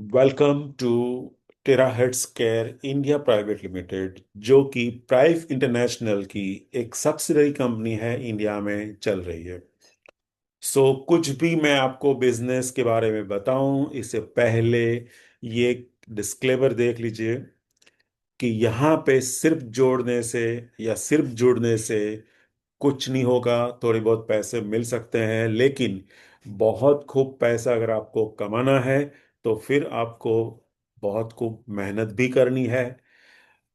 Welcome to Terahertz care India private limited, जो कि प्राइव international की एक सब्सिडरी कंपनी है, इंडिया में चल रही है। कुछ भी मैं आपको बिजनेस के बारे में बताऊं इससे पहले ये डिस्क्लेमर देख लीजिए कि यहाँ पे सिर्फ जोड़ने से या सिर्फ जुड़ने से कुछ नहीं होगा। थोड़ी बहुत पैसे मिल सकते हैं, लेकिन बहुत खूब पैसा अगर आपको कमाना है तो फिर आपको बहुत खूब मेहनत भी करनी है,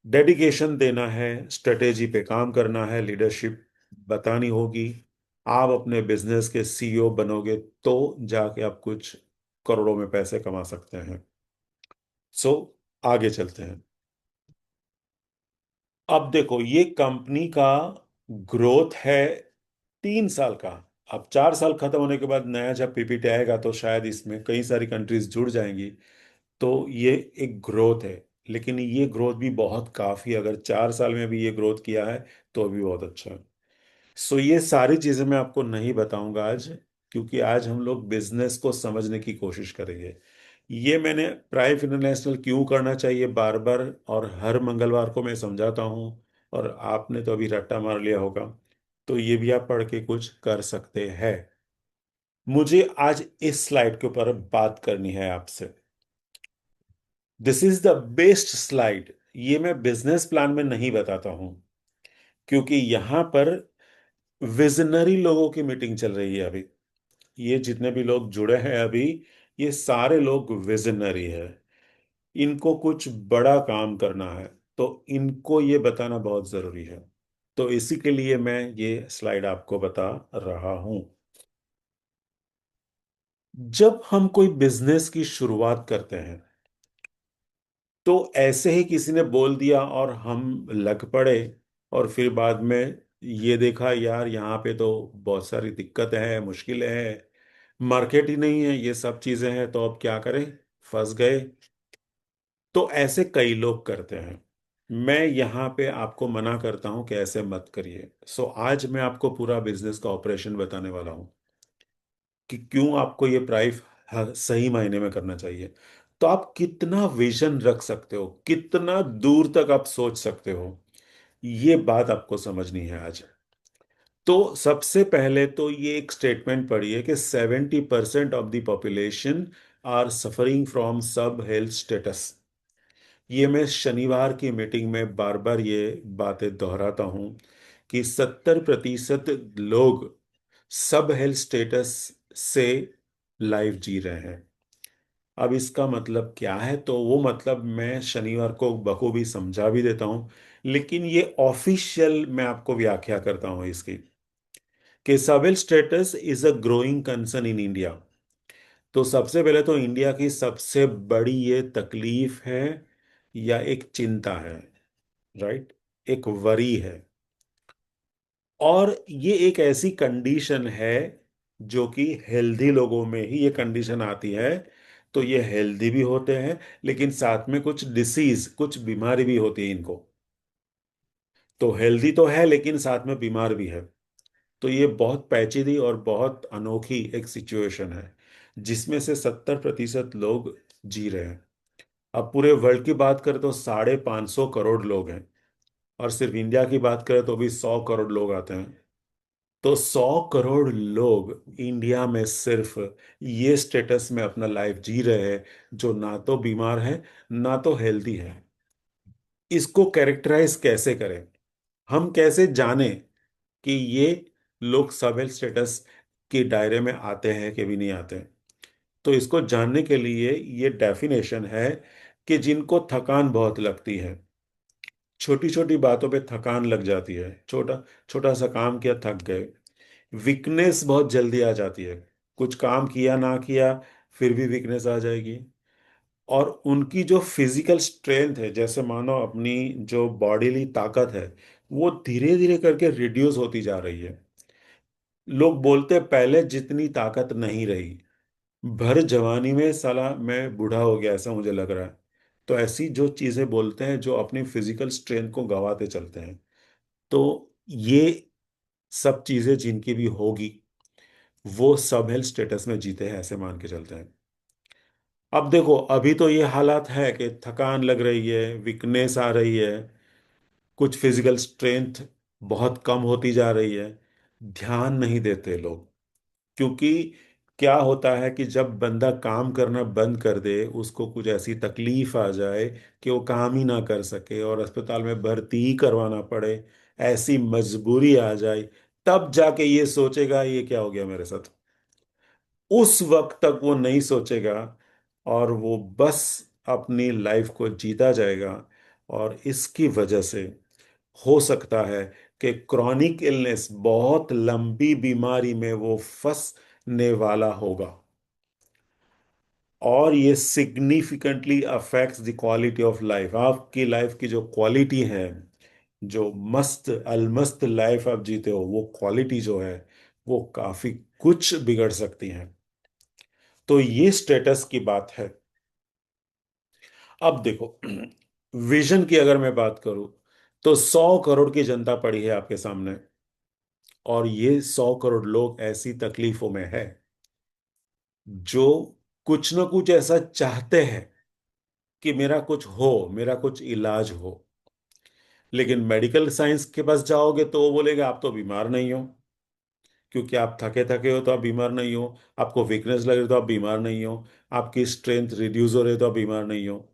डेडिकेशन देना है, स्ट्रेटेजी पे काम करना है, लीडरशिप बतानी होगी। आप अपने बिजनेस के सीईओ बनोगे तो जाके आप कुछ करोड़ों में पैसे कमा सकते हैं। सो आगे चलते हैं। अब देखो, ये कंपनी का ग्रोथ है 3 साल का। अब 4 साल खत्म होने के बाद नया जब पीपीटी आएगा तो शायद इसमें कई सारी कंट्रीज जुड़ जाएंगी। तो ये एक ग्रोथ है, लेकिन ये ग्रोथ भी बहुत काफी, अगर 4 साल में भी ये ग्रोथ किया है तो भी बहुत अच्छा है। ये सारी चीजें मैं आपको नहीं बताऊंगा आज, क्योंकि आज हम लोग बिजनेस को समझने की कोशिश करेंगे। ये मैंने प्राइव इंटरनेशनल क्यों करना चाहिए बार बार और हर मंगलवार को मैं समझाता हूँ, और आपने तो अभी रट्टा मार लिया होगा, तो ये भी आप पढ़ के कुछ कर सकते हैं। मुझे आज इस स्लाइड के ऊपर बात करनी है आपसे। This is the best slide. ये मैं बिजनेस प्लान में नहीं बताता हूं, क्योंकि यहां पर विजनरी लोगों की मीटिंग चल रही है अभी। ये जितने भी लोग जुड़े हैं अभी, ये सारे लोग विजनरी है। इनको कुछ बड़ा काम करना है, तो इनको ये बताना बहुत जरूरी है। तो इसी के लिए मैं ये स्लाइड आपको बता रहा हूं। जब हम कोई बिजनेस की शुरुआत करते हैं तो ऐसे ही किसी ने बोल दिया और हम लग पड़े, और फिर बाद में ये देखा यार यहाँ पे तो बहुत सारी दिक्कतें हैं, मुश्किलें हैं, मार्केट ही नहीं है, ये सब चीजें हैं, तो अब क्या करें, फंस गए। तो ऐसे कई लोग करते हैं। मैं यहाँ पे आपको मना करता हूँ कि ऐसे मत करिए। आज मैं आपको पूरा बिजनेस का ऑपरेशन बताने वाला हूँ कि क्यों आपको ये प्राइस सही मायने में करना चाहिए। तो आप कितना विजन रख सकते हो, कितना दूर तक आप सोच सकते हो, ये बात आपको समझनी है आज। तो सबसे पहले तो ये एक स्टेटमेंट पढ़िए कि 70% of the population are suffering from sub health status. ये मैं शनिवार की मीटिंग में बार बार ये बातें दोहराता हूं कि 70% लोग सब हेल्थ स्टेटस से लाइफ जी रहे हैं। अब इसका मतलब क्या है, तो वो मतलब मैं शनिवार को बखूबी समझा भी देता हूं, लेकिन ये ऑफिशियल मैं आपको व्याख्या करता हूं इसकी, कि सब health status is a growing concern in India. तो सबसे पहले तो इंडिया की सबसे बड़ी ये तकलीफ है या एक चिंता है, राइट, एक वरी है। और ये एक ऐसी कंडीशन है जो कि हेल्दी लोगों में ही ये कंडीशन आती है। तो ये हेल्दी भी होते हैं, लेकिन साथ में कुछ डिसीज, कुछ बीमारी भी होती है इनको। तो हेल्दी तो है लेकिन साथ में बीमार भी है। तो ये बहुत पेचीदी और बहुत अनोखी एक सिचुएशन है, जिसमें से 70% लोग जी रहे हैं। अब पूरे वर्ल्ड की बात करें तो 550 करोड़ लोग हैं, और सिर्फ इंडिया की बात करें तो भी 100 करोड़ लोग आते हैं। तो 100 करोड़ लोग इंडिया में सिर्फ ये स्टेटस में अपना लाइफ जी रहे हैं, जो ना तो बीमार है ना तो हेल्दी है। इसको कैरेक्टराइज कैसे करें, हम कैसे जाने कि ये लोग सब हेल्थ स्टेटस के दायरे में आते हैं कि भी नहीं आते हैं? तो इसको जानने के लिए ये डेफिनेशन है कि जिनको थकान बहुत लगती है, छोटी छोटी बातों पे थकान लग जाती है, छोटा छोटा सा काम किया थक गए, वीकनेस बहुत जल्दी आ जाती है, कुछ काम किया ना किया फिर भी वीकनेस आ जाएगी। और उनकी जो फिजिकल स्ट्रेंथ है, जैसे मानो अपनी जो बॉडीली ताकत है, वो धीरे धीरे करके रिड्यूस होती जा रही है। लोग बोलते हैं, पहले जितनी ताकत नहीं रही, भर जवानी में साला मैं बूढ़ा हो गया ऐसा मुझे लग रहा है। तो ऐसी जो चीजें बोलते हैं, जो अपनी फिजिकल स्ट्रेंथ को गंवाते चलते हैं। तो ये सब चीजें जिनकी भी होगी, वो सब हेल्थ स्टेटस में जीते हैं, ऐसे मान के चलते हैं। अब देखो, अभी तो ये हालात है कि थकान लग रही है, वीकनेस आ रही है, कुछ फिजिकल स्ट्रेंथ बहुत कम होती जा रही है, ध्यान नहीं देते लोग। क्योंकि क्या होता है कि जब बंदा काम करना बंद कर दे, उसको कुछ ऐसी तकलीफ आ जाए कि वो काम ही ना कर सके और अस्पताल में भर्ती ही करवाना पड़े, ऐसी मजबूरी आ जाए, तब जाके ये सोचेगा ये क्या हो गया मेरे साथ। उस वक्त तक वो नहीं सोचेगा, और वो बस अपनी लाइफ को जीता जाएगा। और इसकी वजह से हो सकता है कि क्रॉनिक इलनेस, बहुत लंबी बीमारी में वो फंसने वाला होगा। और ये significantly affects the quality of life, आपकी लाइफ की जो क्वालिटी है, जो मस्त अलमस्त लाइफ आप जीते हो, वो क्वालिटी जो है वो काफी कुछ बिगड़ सकती है। तो ये स्टेटस की बात है। अब देखो, विजन की अगर मैं बात करूं, तो 100 करोड़ की जनता पड़ी है आपके सामने, और ये 100 करोड़ लोग ऐसी तकलीफों में है जो कुछ ना कुछ ऐसा चाहते हैं कि मेरा कुछ हो, मेरा कुछ इलाज हो। लेकिन मेडिकल साइंस के पास जाओगे तो वो बोलेगा आप तो बीमार नहीं हो, क्योंकि आप थके थके हो तो आप बीमार नहीं हो, आपको वीकनेस लग रही है तो आप बीमार नहीं हो, आपकी स्ट्रेंथ रिड्यूस हो रही है तो आप बीमार नहीं हो।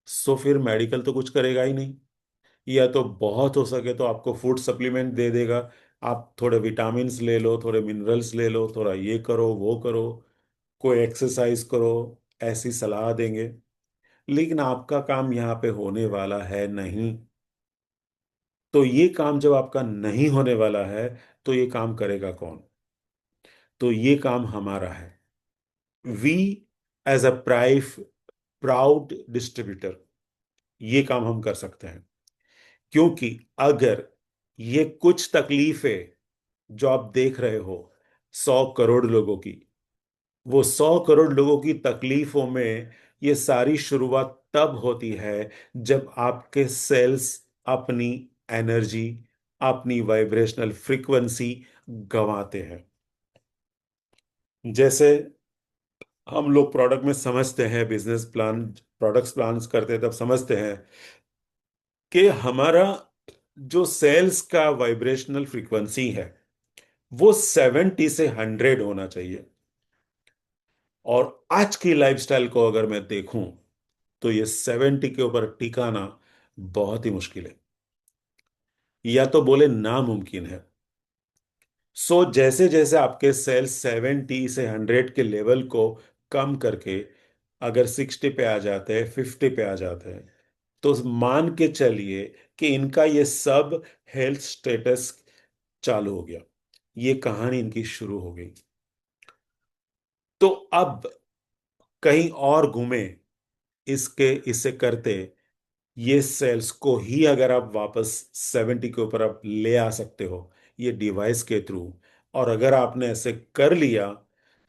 सो फिर मेडिकल तो कुछ करेगा ही नहीं। या तो बहुत हो सके तो आपको फूड सप्लीमेंट दे देगा, आप थोड़े विटामिन्स ले लो, थोड़े मिनरल्स ले लो, थोड़ा ये करो वो करो, कोई एक्सरसाइज करो, ऐसी सलाह देंगे। लेकिन आपका काम यहाँ पे होने वाला है नहीं। तो ये काम जब आपका नहीं होने वाला है, तो ये काम करेगा कौन? तो ये काम हमारा है। We as a proud distributor, ये काम हम कर सकते हैं। क्योंकि अगर ये कुछ तकलीफें जो आप देख रहे हो 100 करोड़ लोगों की, वो 100 करोड़ लोगों की तकलीफों में ये सारी शुरुआत तब होती है जब आपके सेल्स अपनी एनर्जी, अपनी वाइब्रेशनल फ्रीक्वेंसी गंवाते हैं। जैसे हम लोग प्रोडक्ट में समझते हैं, बिजनेस प्लान, प्रोडक्ट्स प्लान्स करते हैं तब समझते हैं कि हमारा जो सेल्स का वाइब्रेशनल फ्रीक्वेंसी है वो 70 से 100 होना चाहिए। और आज की लाइफस्टाइल को अगर मैं देखूं, तो ये 70 के ऊपर टिकाना बहुत ही मुश्किल है, या तो बोले नामुमकिन है। सो जैसे जैसे आपके सेल्स 70 से 100 के लेवल को कम करके अगर 60 पे आ जाते हैं, 50 पे आ जाते हैं, तो मान के चलिए कि इनका ये सब हेल्थ स्टेटस चालू हो गया, ये कहानी इनकी शुरू हो गई। तो अब कहीं और घूमे, इसके इसे करते, ये सेल्स को ही अगर आप वापस 70 के ऊपर आप ले आ सकते हो, ये डिवाइस के थ्रू, और अगर आपने ऐसे कर लिया,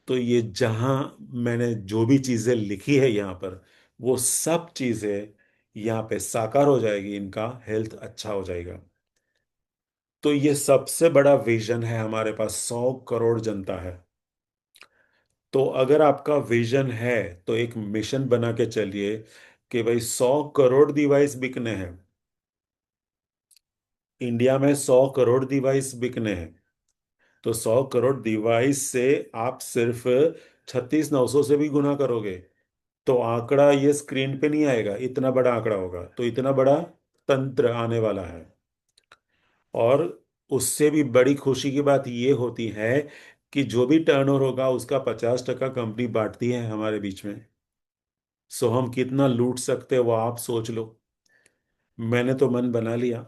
तो ये जहां मैंने जो भी चीजें लिखी है यहाँ पर, वो सब चीजें यहाँ पे साकार हो जाएगी, इनका हेल्थ अच्छा हो जाएगा। तो ये सबसे बड़ा विजन है हमारे पास, 100 करोड़ जनता है। तो अगर आपका विजन है तो एक मिशन बना के चलिए कि भाई 100 करोड़ डिवाइस बिकने हैं, इंडिया में 100 करोड़ डिवाइस बिकने हैं। तो 100 करोड़ डिवाइस से आप सिर्फ 36,900 से भी गुना करोगे, तो आंकड़ा ये स्क्रीन पे नहीं आएगा, इतना बड़ा आंकड़ा होगा। तो इतना बड़ा तंत्र आने वाला है। और उससे भी बड़ी खुशी की बात ये होती है कि जो भी टर्नओवर होगा उसका 50% कंपनी बांटती है हमारे बीच में। सो हम कितना लूट सकते हैं वो आप सोच लो। मैंने तो मन बना लिया,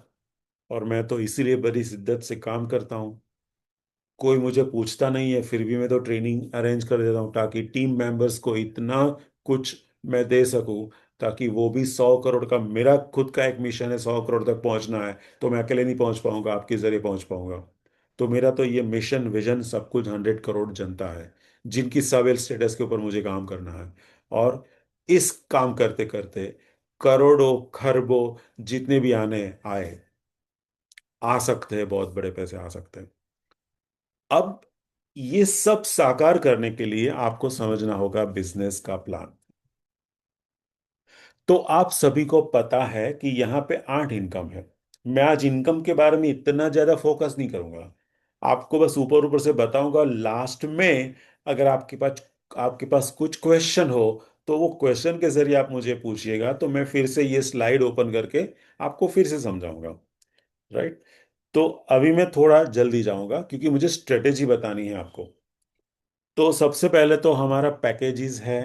और मैं तो इसीलिए बड़ी शिद्दत से काम करता हूँ। कोई मुझे पूछता नहीं है, फिर भी मैं तो ट्रेनिंग अरेंज कर देता हूँ ताकि टीम मेंबर्स को इतना कुछ मैं दे सकूं, ताकि वो भी 100 करोड़ का, मेरा खुद का एक मिशन है 100 करोड़ तक पहुंचना है, तो मैं अकेले नहीं पहुंच पाऊंगा, आपके जरिए पहुंच पाऊंगा। तो मेरा तो ये मिशन विजन सब कुछ 100 करोड़ जनता है, जिनकी सब स्टेटस के ऊपर मुझे काम करना है। और इस काम करते करते करोड़ों खरबों जितने भी आने आए, आ सकते हैं, बहुत बड़े पैसे आ सकते हैं। अब ये सब साकार करने के लिए आपको समझना होगा बिजनेस का प्लान। तो आप सभी को पता है कि यहाँ पे 8 इनकम है। मैं आज इनकम के बारे में इतना ज्यादा फोकस नहीं करूंगा, आपको बस ऊपर ऊपर से बताऊंगा। लास्ट में अगर आपके पास कुछ क्वेश्चन हो, तो वो क्वेश्चन के जरिए आप मुझे पूछिएगा, तो मैं फिर से ये स्लाइड ओपन करके आपको फिर से समझाऊंगा। राइट। तो अभी मैं थोड़ा जल्दी जाऊंगा क्योंकि मुझे स्ट्रेटेजी बतानी है आपको। तो सबसे पहले तो हमारा पैकेजेस है।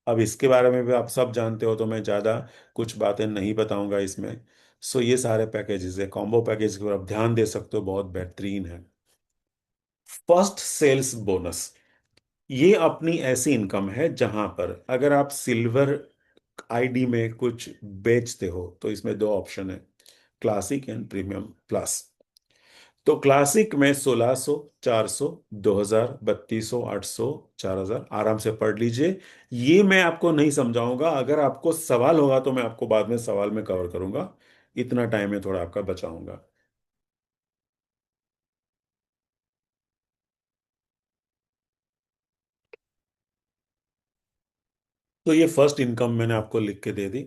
अब इसके बारे में भी आप सब जानते हो, तो मैं ज़्यादा कुछ बातें नहीं बताऊंगा इसमें। सो ये सारे पैकेजेस है, कॉम्बो पैकेज के ऊपर आप ध्यान दे सकते हो, बहुत बेहतरीन है। फर्स्ट सेल्स बोनस, ये अपनी ऐसी इनकम है जहां पर अगर आप सिल्वर आईडी में कुछ बेचते हो, तो इसमें दो ऑप्शन है, क्लासिक एंड प्रीमियम प्लस। तो क्लासिक में 1600, 400, 2000, 3200, 800, 4000, आराम से पढ़ लीजिए। ये मैं आपको नहीं समझाऊंगा, अगर आपको सवाल होगा तो मैं आपको बाद में सवाल में कवर करूंगा। इतना टाइम है थोड़ा आपका बचाऊंगा। तो ये फर्स्ट इनकम मैंने आपको लिख के दे दी।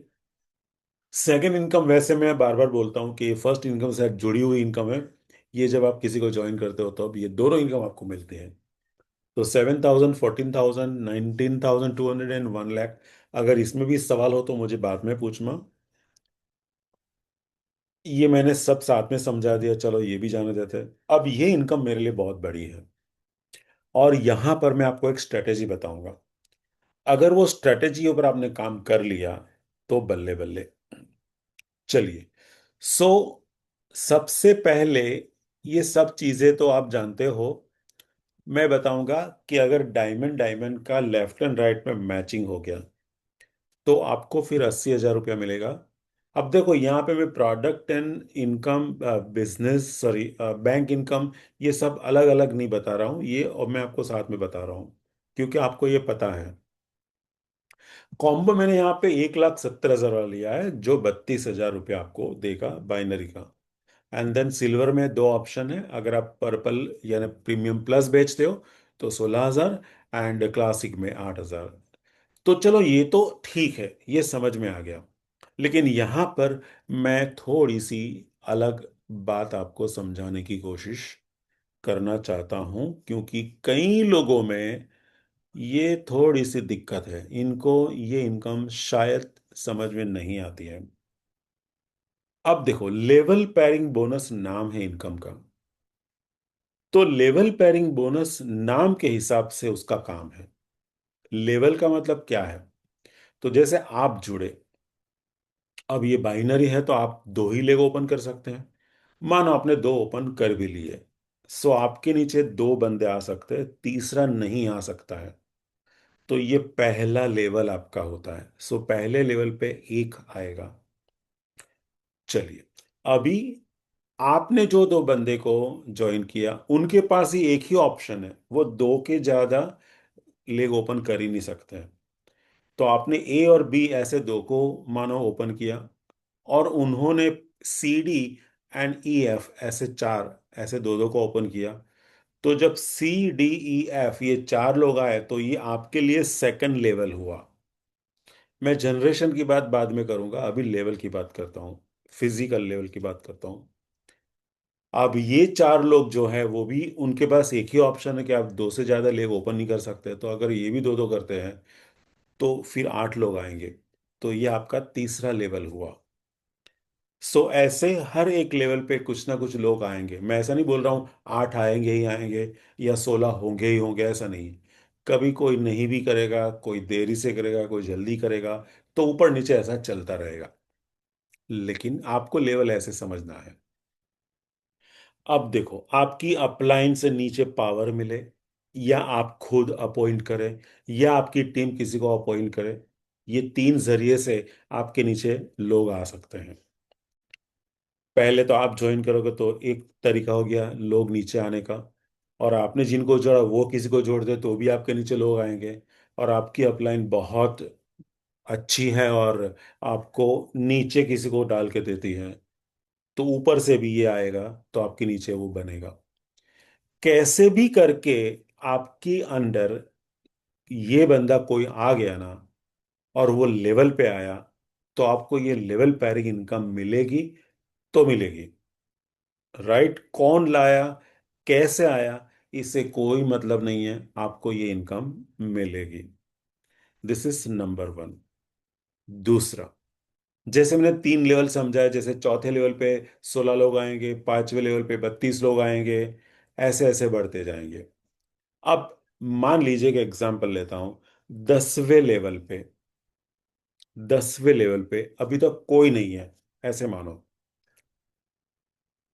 सेकंड इनकम, वैसे मैं बार बार बोलता हूँ कि ये फर्स्ट इनकम से जुड़ी हुई इनकम है। ये जब आप किसी को ज्वाइन करते हो तो अब ये दोनों इनकम आपको मिलती है। तो 7,000, 14,000, 19,200 एंड 1 लाख। अगर इसमें भी सवाल हो तो मुझे बाद में पूछना। ये मैंने सब साथ में समझा दिया, चलो ये भी जाने देते हैं। अब ये इनकम मेरे लिए बहुत बड़ी है, और यहां पर मैं आपको एक स्ट्रेटेजी बताऊंगा। अगर वो स्ट्रेटेजी ऊपर आपने काम कर लिया तो बल्ले बल्ले। चलिए। सो सबसे पहले, ये सब चीजें तो आप जानते हो। मैं बताऊंगा कि अगर डायमंड डायमंड का लेफ्ट एंड राइट में मैचिंग हो गया, तो आपको फिर 80,000 रुपया मिलेगा। अब देखो यहाँ पे मैं product and income, business, sorry, bank income, ये सब अलग अलग नहीं बता रहा हूँ ये, और मैं आपको साथ में बता रहा हूँ क्योंकि आपको ये पता है। कॉम्बो मैंने यहाँ पे 1,70,000 वाला लिया है, जो 32,000 रुपया आपको देगा बाइनरी का। एंड देन सिल्वर में दो ऑप्शन है, अगर आप पर्पल यानी प्रीमियम प्लस बेचते हो तो 16,000, एंड क्लासिक में 8,000। तो चलो ये तो ठीक है, ये समझ में आ गया। लेकिन यहां पर मैं थोड़ी सी अलग बात आपको समझाने की कोशिश करना चाहता हूं, क्योंकि कई लोगों में ये थोड़ी सी दिक्कत है, इनको ये इनकम शायद समझ में नहीं आती है। अब देखो, लेवल पैरिंग बोनस नाम है इनकम का। तो लेवल पैरिंग बोनस नाम के हिसाब से उसका काम है। लेवल का मतलब क्या है? तो जैसे आप जुड़े, अब ये बाइनरी है तो आप दो ही लेग ओपन कर सकते हैं। मानो आपने दो ओपन कर भी लिए, सो आपके नीचे दो बंदे आ सकते हैं, तीसरा नहीं आ सकता है। तो ये पहला लेवल आपका होता है, सो पहले लेवल पे एक आएगा। चलिए। अभी आपने जो दो बंदे को ज्वाइन किया, उनके पास ही एक ही ऑप्शन है, वो दो के ज्यादा लेग ओपन कर ही नहीं सकते हैं। तो आपने ए और बी ऐसे दो को मानो ओपन किया, और उन्होंने C D and E F ऐसे चार, ऐसे दो दो को ओपन किया। तो जब सी डी ई एफ ये चार लोग आए, तो ये आपके लिए सेकंड लेवल हुआ। मैं जनरेशन की बात बाद में करूंगा, अभी लेवल की बात करता हूँ, फिजिकल लेवल की बात करता हूँ। अब ये चार लोग जो है, वो भी उनके पास एक ही ऑप्शन है कि आप दो से ज्यादा लेग ओपन नहीं कर सकते, तो अगर ये भी दो दो करते हैं तो फिर 8 लोग आएंगे। तो ये आपका तीसरा लेवल हुआ। सो ऐसे हर एक लेवल पे कुछ ना कुछ लोग आएंगे, मैं ऐसा नहीं बोल रहा हूँ 8 आएंगे ही आएंगे या 16 होंगे ही होंगे, ऐसा नहीं। कभी कोई नहीं भी करेगा, कोई देरी से करेगा, कोई जल्दी करेगा। तो ऊपर नीचे ऐसा चलता रहेगा। लेकिन आपको लेवल ऐसे समझना है। अब देखो, आपकी अपलाइन से नीचे पावर मिले, या आप खुद अपॉइंट करें, या आपकी टीम किसी को अपॉइंट करे, ये तीन जरिए से आपके नीचे लोग आ सकते हैं। पहले तो आप ज्वाइन करोगे तो एक तरीका हो गया लोग नीचे आने का, और आपने जिनको जोड़ा वो किसी को जोड़ दे तो भी आपके नीचे लोग आएंगे। और आपकी अपलाइन बहुत अच्छी है और आपको नीचे किसी को डाल के देती है, तो ऊपर से भी ये आएगा, तो आपके नीचे वो बनेगा। कैसे भी करके आपकी अंडर ये बंदा कोई आ गया ना, और वो लेवल पे आया, तो आपको ये लेवल पैरिंग इनकम मिलेगी तो मिलेगी। राइट? कौन लाया, कैसे आया, इससे कोई मतलब नहीं है, आपको ये इनकम मिलेगी। This is number one. दूसरा, जैसे मैंने 3 लेवल समझाया, जैसे चौथे लेवल पे 16 लोग आएंगे, पांचवे लेवल पे 32 लोग आएंगे, ऐसे ऐसे बढ़ते जाएंगे। अब मान लीजिए कि एग्जांपल लेता हूं, 10वें लेवल पे, 10वें लेवल पे अभी तक कोई नहीं है, ऐसे मानो।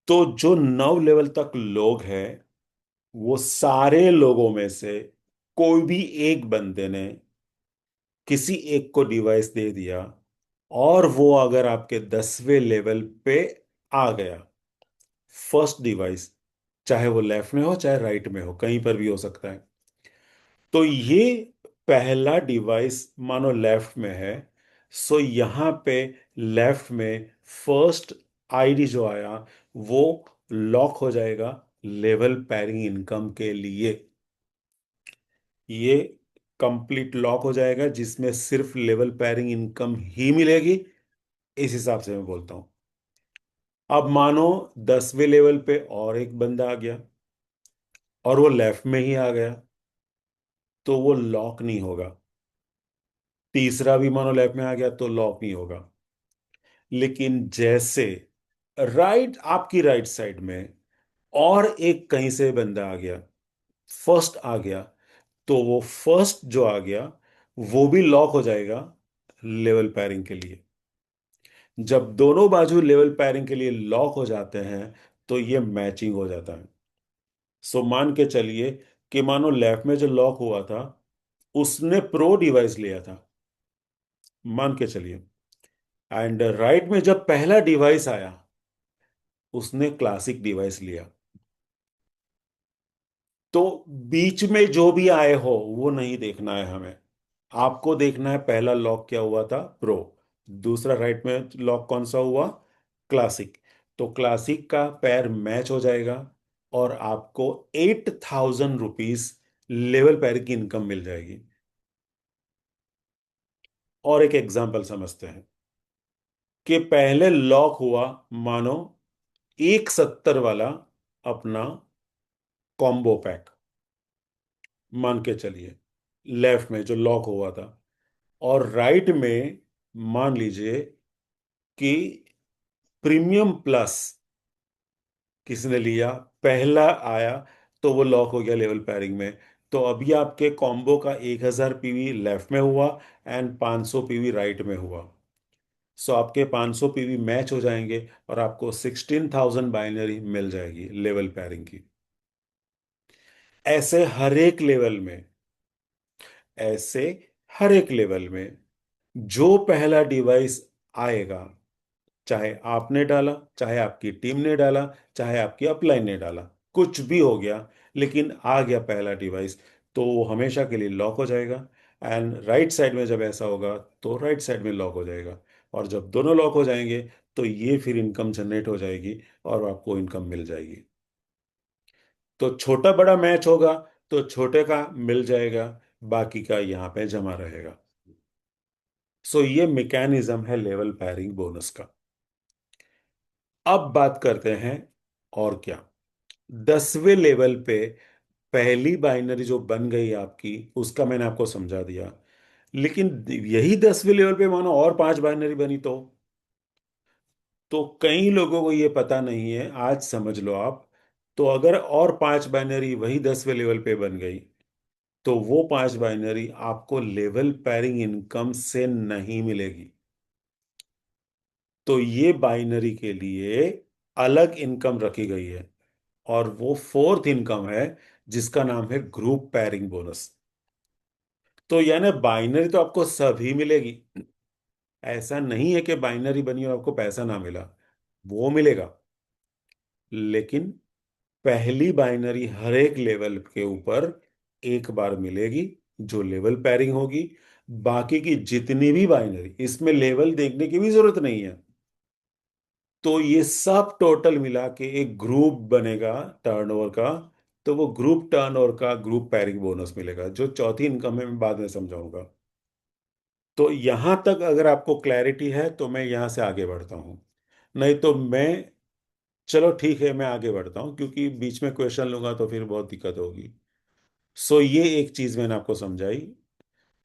तो जो 9 लेवल तक लोग हैं, वो सारे लोगों में से कोई भी एक बंदे ने किसी एक को डिवाइस दे दिया, और वो अगर आपके 10वें लेवल पे आ गया, फर्स्ट डिवाइस, चाहे वो लेफ्ट में हो चाहे राइट में हो, कहीं पर भी हो सकता है, तो ये पहला डिवाइस मानो लेफ्ट में है, सो यहां पे लेफ्ट में फर्स्ट आईडी जो आया, वो लॉक हो जाएगा लेवल पैरिंग इनकम के लिए। ये कंप्लीट लॉक हो जाएगा, जिसमें सिर्फ लेवल पैरिंग इनकम ही मिलेगी, इस हिसाब से मैं बोलता हूं। अब मानो 10वें लेवल पे और एक बंदा आ गया, और वो लेफ्ट में ही आ गया, तो वो लॉक नहीं होगा। तीसरा भी मानो लेफ्ट में आ गया तो लॉक नहीं होगा। लेकिन जैसे राइट, आपकी राइट साइड में और एक कहीं से बंदा आ गया, फर्स्ट आ गया, तो वो फर्स्ट जो आ गया, वो भी लॉक हो जाएगा लेवल पैरिंग के लिए। जब दोनों बाजू लेवल पैरिंग के लिए लॉक हो जाते हैं, तो ये मैचिंग हो जाता है। सो मान के चलिए कि मानो लेफ्ट में जो लॉक हुआ था, उसने प्रो डिवाइस लिया था, मान के चलिए। एंड राइट में जब पहला डिवाइस आया, उसने क्लासिक डिवाइस लिया। तो बीच में जो भी आए हो वो नहीं देखना है हमें। आपको देखना है पहला लॉक क्या हुआ था, प्रो। दूसरा राइट में लॉक कौन सा हुआ, क्लासिक। तो क्लासिक का पैर मैच हो जाएगा, और आपको 8,000 रुपीज लेवल पैर की इनकम मिल जाएगी। और एक एग्जांपल समझते हैं कि पहले लॉक हुआ, मानो 170 वाला अपना कॉम्बो पैक, मान के चलिए, लेफ्ट में जो लॉक हुआ था। और राइट में मान लीजिए कि प्रीमियम प्लस किसने लिया, पहला आया, तो वो लॉक हो गया लेवल पैरिंग में। तो अभी आपके कॉम्बो का 1000 पीवी लेफ्ट में हुआ, एंड 500 पीवी राइट में हुआ। सो आपके 500 पीवी मैच हो जाएंगे, और आपको 16,000 बाइनरी मिल जाएगी लेवल पैरिंग की। ऐसे हर एक लेवल में, ऐसे हर एक लेवल में जो पहला डिवाइस आएगा, चाहे आपने डाला, चाहे आपकी टीम ने डाला, चाहे आपकी अपलाइन ने डाला, कुछ भी हो गया, लेकिन आ गया पहला डिवाइस, तो वो हमेशा के लिए लॉक हो जाएगा। एंड राइट साइड में जब ऐसा होगा, तो राइट साइड में लॉक हो जाएगा। और जब दोनों लॉक हो जाएंगे, तो ये फिर इनकम जनरेट हो जाएगी, और आपको इनकम मिल जाएगी। तो छोटा बड़ा मैच होगा, तो छोटे का मिल जाएगा, बाकी का यहाँ पे जमा रहेगा। सो ये मैकेनिज्म है लेवल पैरिंग बोनस का। अब बात करते हैं और क्या। 10वें लेवल पे पहली बाइनरी जो बन गई आपकी, उसका मैंने आपको समझा दिया। लेकिन यही 10वें लेवल पे मानो और 5 बाइनरी बनी, तो कई लोगों को ये पता नहीं है, आज समझ लो आप। तो अगर और 5 बाइनरी वही 10वें लेवल पे बन गई, तो वो 5 बाइनरी आपको लेवल पैरिंग इनकम से नहीं मिलेगी। तो ये बाइनरी के लिए अलग इनकम रखी गई है, और वो फोर्थ इनकम है, जिसका नाम है ग्रुप पैरिंग बोनस। तो यानी बाइनरी तो आपको सभी मिलेगी, ऐसा नहीं है कि बाइनरी बनी और आपको पैसा ना मिला, वो मिलेगा। लेकिन पहली बाइनरी हर एक लेवल के ऊपर एक बार मिलेगी, जो लेवल पैरिंग होगी। बाकी की जितनी भी बाइनरी, इसमें लेवल देखने की भी जरूरत नहीं है। तो ये सब टोटल मिला के एक ग्रुप बनेगा टर्नओवर का, तो वो ग्रुप टर्न और का ग्रुप पैरिंग बोनस मिलेगा, जो चौथी इनकम है, मैं बाद में समझाऊंगा। तो यहां तक अगर आपको क्लैरिटी है तो मैं यहां से आगे बढ़ता हूं, नहीं तो मैं, चलो ठीक है मैं आगे बढ़ता हूं, क्योंकि बीच में क्वेश्चन लूंगा तो फिर बहुत दिक्कत होगी। सो ये एक चीज मैंने आपको समझाई।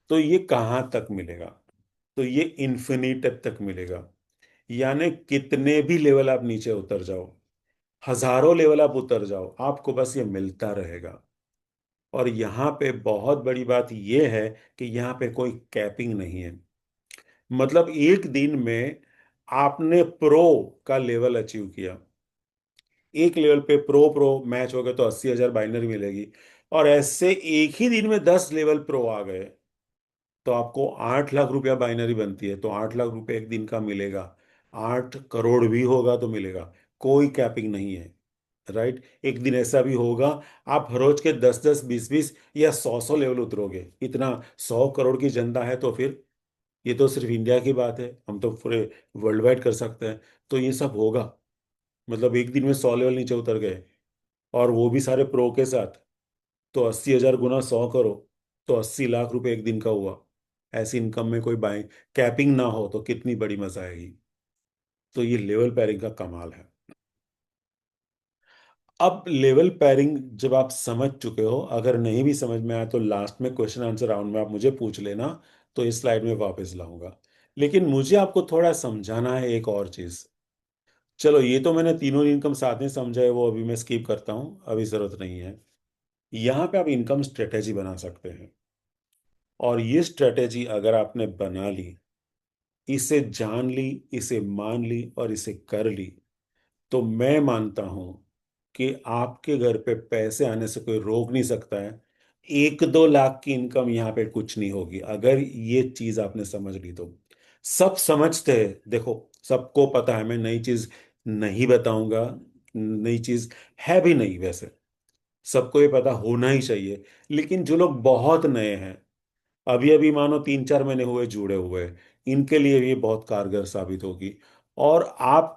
तो ये कहाँ तक मिलेगा? तो ये इन्फिनिट तक मिलेगा। यानी कितने भी लेवल आप नीचे उतर जाओ, हजारों लेवल आप उतर जाओ, आपको बस ये मिलता रहेगा। और यहाँ पे बहुत बड़ी बात ये है कि यहाँ पे कोई कैपिंग नहीं है। मतलब एक दिन में आपने प्रो का लेवल अचीव किया, एक लेवल पे प्रो प्रो मैच हो गए तो 80,000 बाइनरी मिलेगी। और ऐसे एक ही दिन में 10 लेवल प्रो आ गए तो आपको 8 लाख रुपया बाइनरी बनती है, तो 8 लाख रुपए एक दिन का मिलेगा। 8 करोड़ भी होगा तो मिलेगा, कोई कैपिंग नहीं है। राइट, एक दिन ऐसा भी होगा आप हर रोज के 10 10 20 20 या 100 100 लेवल उतरोगे। इतना 100 करोड़ की जनता है तो फिर ये तो सिर्फ इंडिया की बात है, हम तो पूरे वर्ल्ड वाइड कर सकते हैं। तो ये सब होगा, मतलब एक दिन में 100 लेवल नीचे उतर गए, और वो भी सारे प्रो के साथ। तो 80,000 गुना 100 करो, तो 80 लाख रुपए एक दिन का हुआ। ऐसी इनकम में कोई बाई कैपिंग ना हो तो कितनी बड़ी मजा आएगी। तो ये लेवल पैरिंग का कमाल है। अब लेवल पैरिंग जब आप समझ चुके हो, अगर नहीं भी समझ में आया तो लास्ट में क्वेश्चन आंसर राउंड में आप मुझे पूछ लेना, तो इस स्लाइड में वापस लाऊंगा। लेकिन मुझे आपको थोड़ा समझाना है एक और चीज। चलो ये तो मैंने तीनों इनकम साथ में समझा है, वो अभी मैं स्किप करता हूँ, अभी जरूरत नहीं है। यहाँ पे आप इनकम स्ट्रेटेजी बना सकते हैं। और ये स्ट्रेटेजी अगर आपने बना ली, इसे जान ली, इसे मान ली और इसे कर ली, तो मैं मानता हूं कि आपके घर पे पैसे आने से कोई रोक नहीं सकता है। 1 2 लाख की इनकम यहाँ पे कुछ नहीं होगी अगर ये चीज आपने समझ ली तो। सब समझते हैं, देखो सबको पता है, मैं नई चीज नहीं बताऊंगा, नई चीज है भी नहीं वैसे, सबको ये पता होना ही चाहिए। लेकिन जो लोग बहुत नए हैं, अभी अभी मानो 3 4 महीने हुए जुड़े हुए, इनके लिए भी ये बहुत कारगर साबित होगी। और आप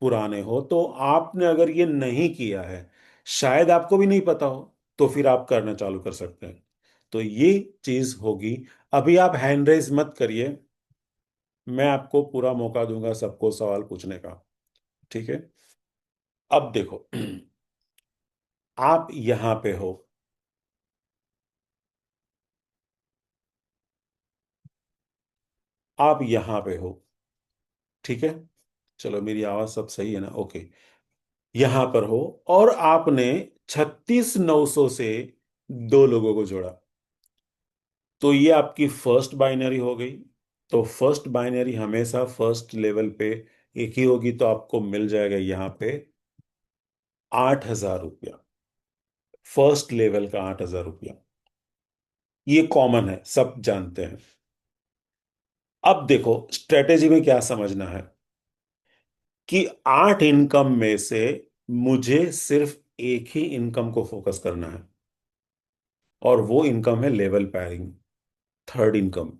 पुराने हो तो आपने अगर ये नहीं किया है, शायद आपको भी नहीं पता हो, तो फिर आप करना चालू कर सकते हैं। तो ये चीज होगी। अभी आप हैंड रेज मत करिए, मैं आपको पूरा मौका दूंगा सबको सवाल पूछने का। ठीक है? अब देखो आप यहां पे हो, आप यहां पे हो, ठीक है? चलो मेरी आवाज सब सही है ना? ओके। यहां पर हो और आपने 36,900 से 2 लोगों को जोड़ा, तो ये आपकी फर्स्ट बाइनरी हो गई। तो फर्स्ट बाइनरी हमेशा फर्स्ट लेवल पे एक ही होगी, तो आपको मिल जाएगा यहां पे 8,000 रुपया। फर्स्ट लेवल का 8,000 रुपया, ये कॉमन है, सब जानते हैं। अब देखो स्ट्रेटेजी में क्या समझना है, कि 8 इनकम में से मुझे सिर्फ एक ही इनकम को फोकस करना है, और वो इनकम है लेवल पैरिंग, थर्ड इनकम।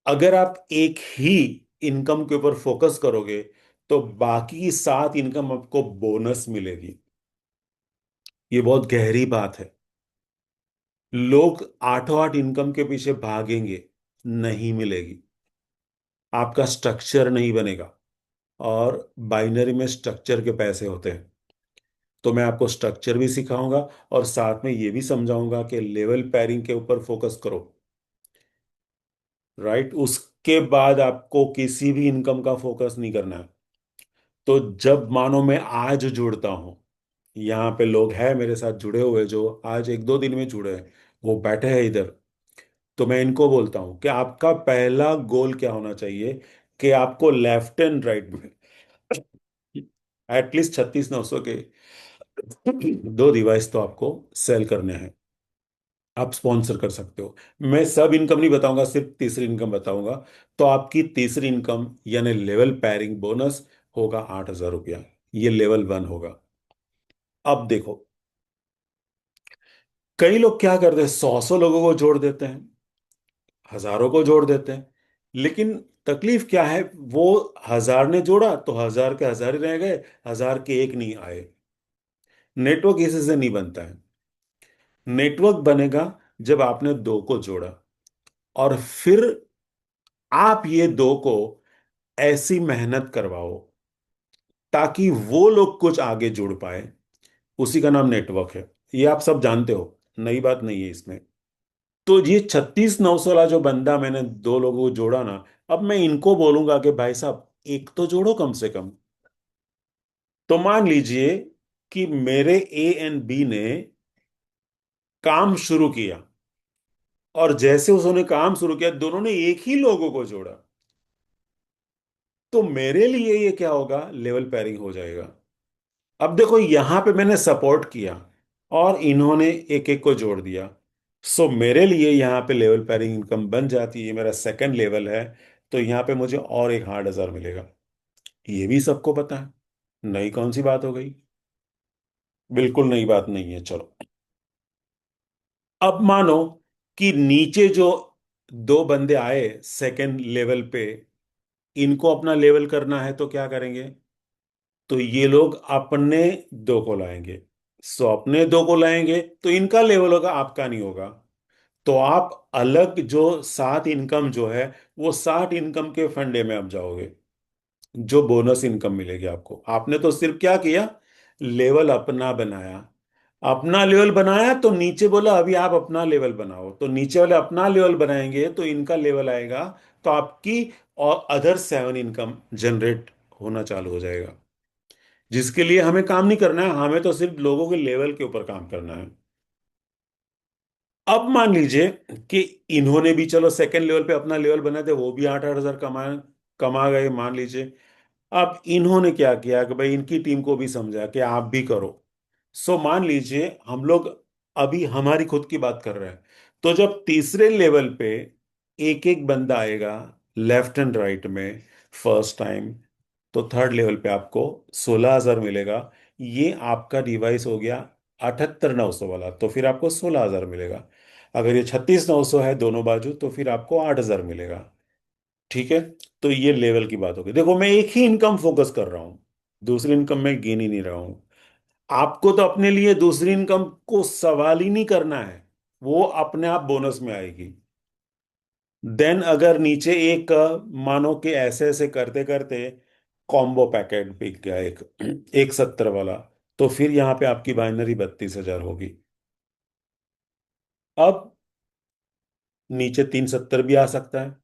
अगर आप एक ही इनकम के ऊपर फोकस करोगे तो बाकी 7 इनकम आपको बोनस मिलेगी। ये बहुत गहरी बात है। लोग आठों आठ इनकम के पीछे भागेंगे, नहीं मिलेगी, आपका स्ट्रक्चर नहीं बनेगा। और बाइनरी में स्ट्रक्चर के पैसे होते हैं, तो मैं आपको स्ट्रक्चर भी सिखाऊंगा और साथ में ये भी समझाऊंगा कि लेवल पैरिंग के ऊपर फोकस करो। राइट, उसके बाद आपको किसी भी इनकम का फोकस नहीं करना है। तो जब मानो मैं आज जुड़ता हूं, यहाँ पे लोग हैं मेरे साथ जुड़े हुए जो आज 1 2 दिन में जुड़े हैं, वो बैठे हैं इधर, तो मैं इनको बोलता हूँ कि आपका पहला गोल क्या होना चाहिए, कि आपको लेफ्ट एंड राइट में एटलीस्ट 36,900 के 2 डिवाइस तो आपको सेल करने हैं। आप स्पॉन्सर कर सकते हो। मैं सब इनकम नहीं बताऊंगा, सिर्फ तीसरी इनकम बताऊंगा। तो आपकी तीसरी इनकम यानी लेवल पैरिंग बोनस होगा 8,000 रुपया। ये लेवल 1 होगा। अब देखो, कई लोग क्या करते हैं, 100 100 लोगों को जोड़ देते हैं, हजारों को जोड़ देते हैं। लेकिन तकलीफ क्या है, वो 1000 ने जोड़ा तो 1000 के 1000 ही रह गए, 1000 के एक नहीं आए। नेटवर्क इसी से नहीं बनता है। नेटवर्क बनेगा जब आपने दो को जोड़ा, और फिर आप ये दो को ऐसी मेहनत करवाओ ताकि वो लोग कुछ आगे जुड़ पाए। उसी का नाम नेटवर्क है। ये आप सब जानते हो, नई बात नहीं है इसमें। तो ये 36,900 वाला जो बंदा मैंने दो लोगों को जोड़ा ना, अब मैं इनको बोलूंगा कि भाई साहब एक तो जोड़ो कम से कम। तो मान लीजिए कि मेरे ए एंड बी ने काम शुरू किया, और जैसे उसने काम शुरू किया दोनों ने एक ही लोगों को जोड़ा, तो मेरे लिए ये क्या होगा, लेवल पेयरिंग हो जाएगा। अब देखो यहां पे मैंने सपोर्ट किया और इन्होंने एक एक को जोड़ दिया। सो मेरे लिए यहाँ पे लेवल पेयरिंग इनकम बन जाती है, मेरा सेकंड लेवल है। तो यहाँ पे मुझे और एक 8,000 मिलेगा। ये भी सबको पता है, नई कौन सी बात हो गई। बिल्कुल नई बात नहीं है। चलो, अब मानो कि नीचे जो दो बंदे आए सेकंड लेवल पे, इनको अपना लेवल करना है तो क्या करेंगे। तो ये लोग अपने दो को लाएंगे। सो अपने दो को लाएंगे तो इनका लेवल होगा, आपका नहीं होगा। तो आप अलग जो 7 इनकम जो है, वो 60 इनकम के फंडे में आप जाओगे। जो बोनस इनकम मिलेगी आपको, आपने तो सिर्फ क्या किया, लेवल अपना बनाया। अपना लेवल बनाया तो नीचे बोला अभी आप अपना लेवल बनाओ, तो नीचे वाले अपना लेवल बनाएंगे तो इनका लेवल आएगा। तो आपकी और अदर 7 इनकम जनरेट होना चालू हो जाएगा, जिसके लिए हमें काम नहीं करना है, हमें तो सिर्फ लोगों के लेवल के ऊपर काम करना है। अब मान लीजिए कि इन्होंने भी चलो सेकंड लेवल पे अपना लेवल बनाए थे, वो भी 8,000 कमा कमा गए मान लीजिए। अब इन्होंने क्या किया कि भाई इनकी टीम को भी समझा कि आप भी करो। सो मान लीजिए हम लोग अभी हमारी खुद की बात कर रहे हैं। तो जब तीसरे लेवल पे एक एक बंदा आएगा लेफ्ट एंड राइट में फर्स्ट टाइम, तो थर्ड लेवल पे आपको 16,000 मिलेगा। ये आपका डिवाइस हो गया 78,900 वाला, तो फिर आपको 16,000 मिलेगा। अगर ये 36,900 है दोनों बाजू, तो फिर आपको 8,000 मिलेगा। ठीक है। तो ये लेवल की बात होगी। देखो मैं एक ही इनकम फोकस कर रहा हूं, दूसरी इनकम में गिन ही नहीं रहा हूं। आपको तो अपने लिए दूसरी इनकम को सवाल ही नहीं करना है, वो अपने आप बोनस में आएगी। देन अगर नीचे एक मानो कि ऐसे ऐसे करते करते कॉम्बो पैकेट बिक गया एक 170 वाला, तो फिर यहाँ पे आपकी बाइनरी 32,000 होगी। अब नीचे 370 भी आ सकता है,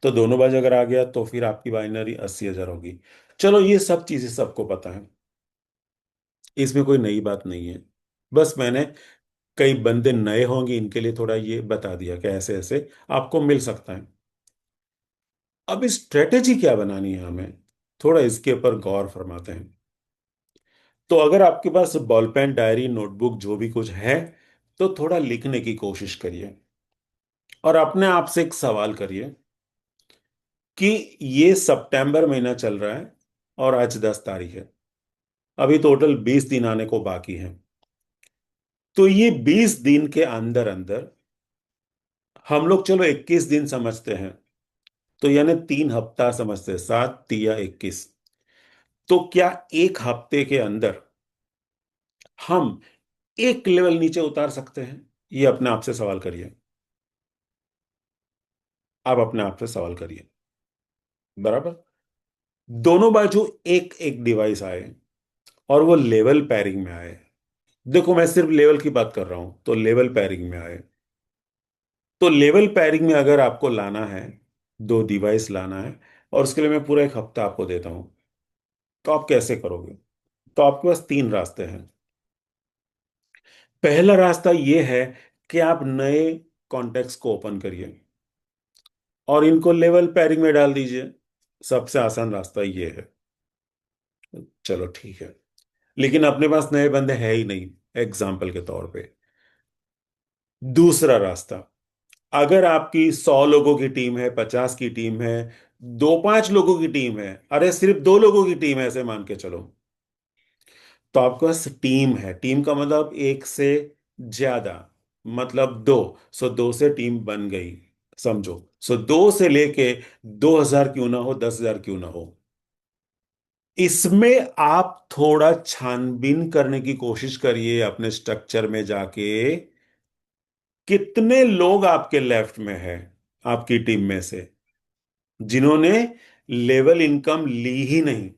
तो दोनों बाजू अगर आ गया तो फिर आपकी बाइनरी 80,000 होगी। चलो ये सब चीजें सबको पता है, इसमें कोई नई बात नहीं है। बस मैंने कई बंदे नए होंगे इनके लिए थोड़ा ये बता दिया कि ऐसे ऐसे आपको मिल सकता है। अब स्ट्रेटेजी क्या बनानी है हमें, थोड़ा इसके ऊपर गौर फरमाते हैं। तो अगर आपके पास बॉल पेन डायरी नोटबुक जो भी कुछ है, तो थोड़ा लिखने की कोशिश करिए और अपने आप से एक सवाल करिए कि ये सितंबर महीना चल रहा है और आज 10 तारीख है, अभी टोटल 20 दिन आने को बाकी है। तो ये 20 दिन के अंदर अंदर हम लोग चलो 21 दिन समझते हैं, तो यानी 3 हफ्ता समझते हैं, 7 तिया 21। तो क्या एक हफ्ते के अंदर हम एक लेवल नीचे उतार सकते हैं? ये अपने आप से सवाल करिए। आप अपने आप से सवाल करिए। बराबर। दोनों बाजू एक एक डिवाइस आए और वो लेवल पैरिंग में आए। देखो मैं सिर्फ लेवल की बात कर रहा हूं, तो लेवल पैरिंग में आए। तो लेवल पैरिंग में अगर आपको लाना है, दो डिवाइस लाना है, और उसके लिए मैं पूरा एक हफ्ता आपको देता हूं, तो आप कैसे करोगे। तो आपके पास 3 रास्ते हैं। पहला रास्ता ये है कि आप नए कॉन्टेक्ट्स को ओपन करिए और इनको लेवल पैरिंग में डाल दीजिए। सबसे आसान रास्ता ये है। चलो ठीक है, लेकिन अपने पास नए बंदे हैं ही नहीं, एग्जाम्पल के तौर पे। दूसरा रास्ता, अगर आपकी 100 लोगों की टीम है, 50 की टीम है, 2-5 लोगों की टीम है, अरे सिर्फ 2 लोगों की टीम है ऐसे मान के चलो, तो आपके पास टीम है। टीम का मतलब एक से ज्यादा, मतलब दो। सो दो से टीम बन गई, समझो। सो 2 से लेके 2,000 क्यों ना हो, 10,000 क्यों ना हो, इसमें आप थोड़ा छानबीन करने की कोशिश करिए अपने स्ट्रक्चर में जाके कितने लोग आपके लेफ्ट में है, आपकी टीम में से, जिन्होंने लेवल इनकम ली ही नहीं,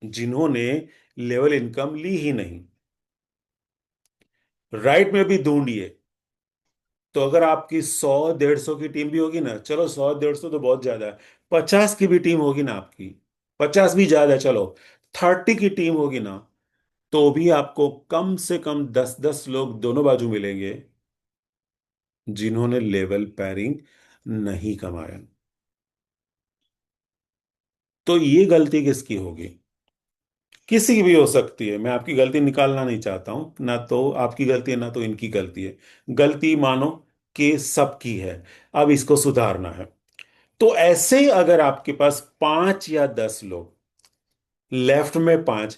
जिन्होंने लेवल इनकम ली ही नहीं? राइट में भी ढूंढिए। तो अगर आपकी 100 150 की टीम भी होगी ना, चलो 100 150 तो बहुत ज्यादा है, 50 की भी टीम होगी ना आपकी, 50 भी ज्यादा है, चलो 30 की टीम होगी ना, तो भी आपको कम से कम 10 10 लोग दोनों बाजू मिलेंगे जिन्होंने लेवल पैरिंग नहीं कमाया। तो ये गलती किसकी होगी? किसी की भी हो सकती है, मैं आपकी गलती निकालना नहीं चाहता हूं, ना तो आपकी गलती है ना तो इनकी गलती है। गलती मानो कि सबकी है। अब इसको सुधारना है। तो ऐसे ही अगर आपके पास 5 या 10 लोग, लेफ्ट में 5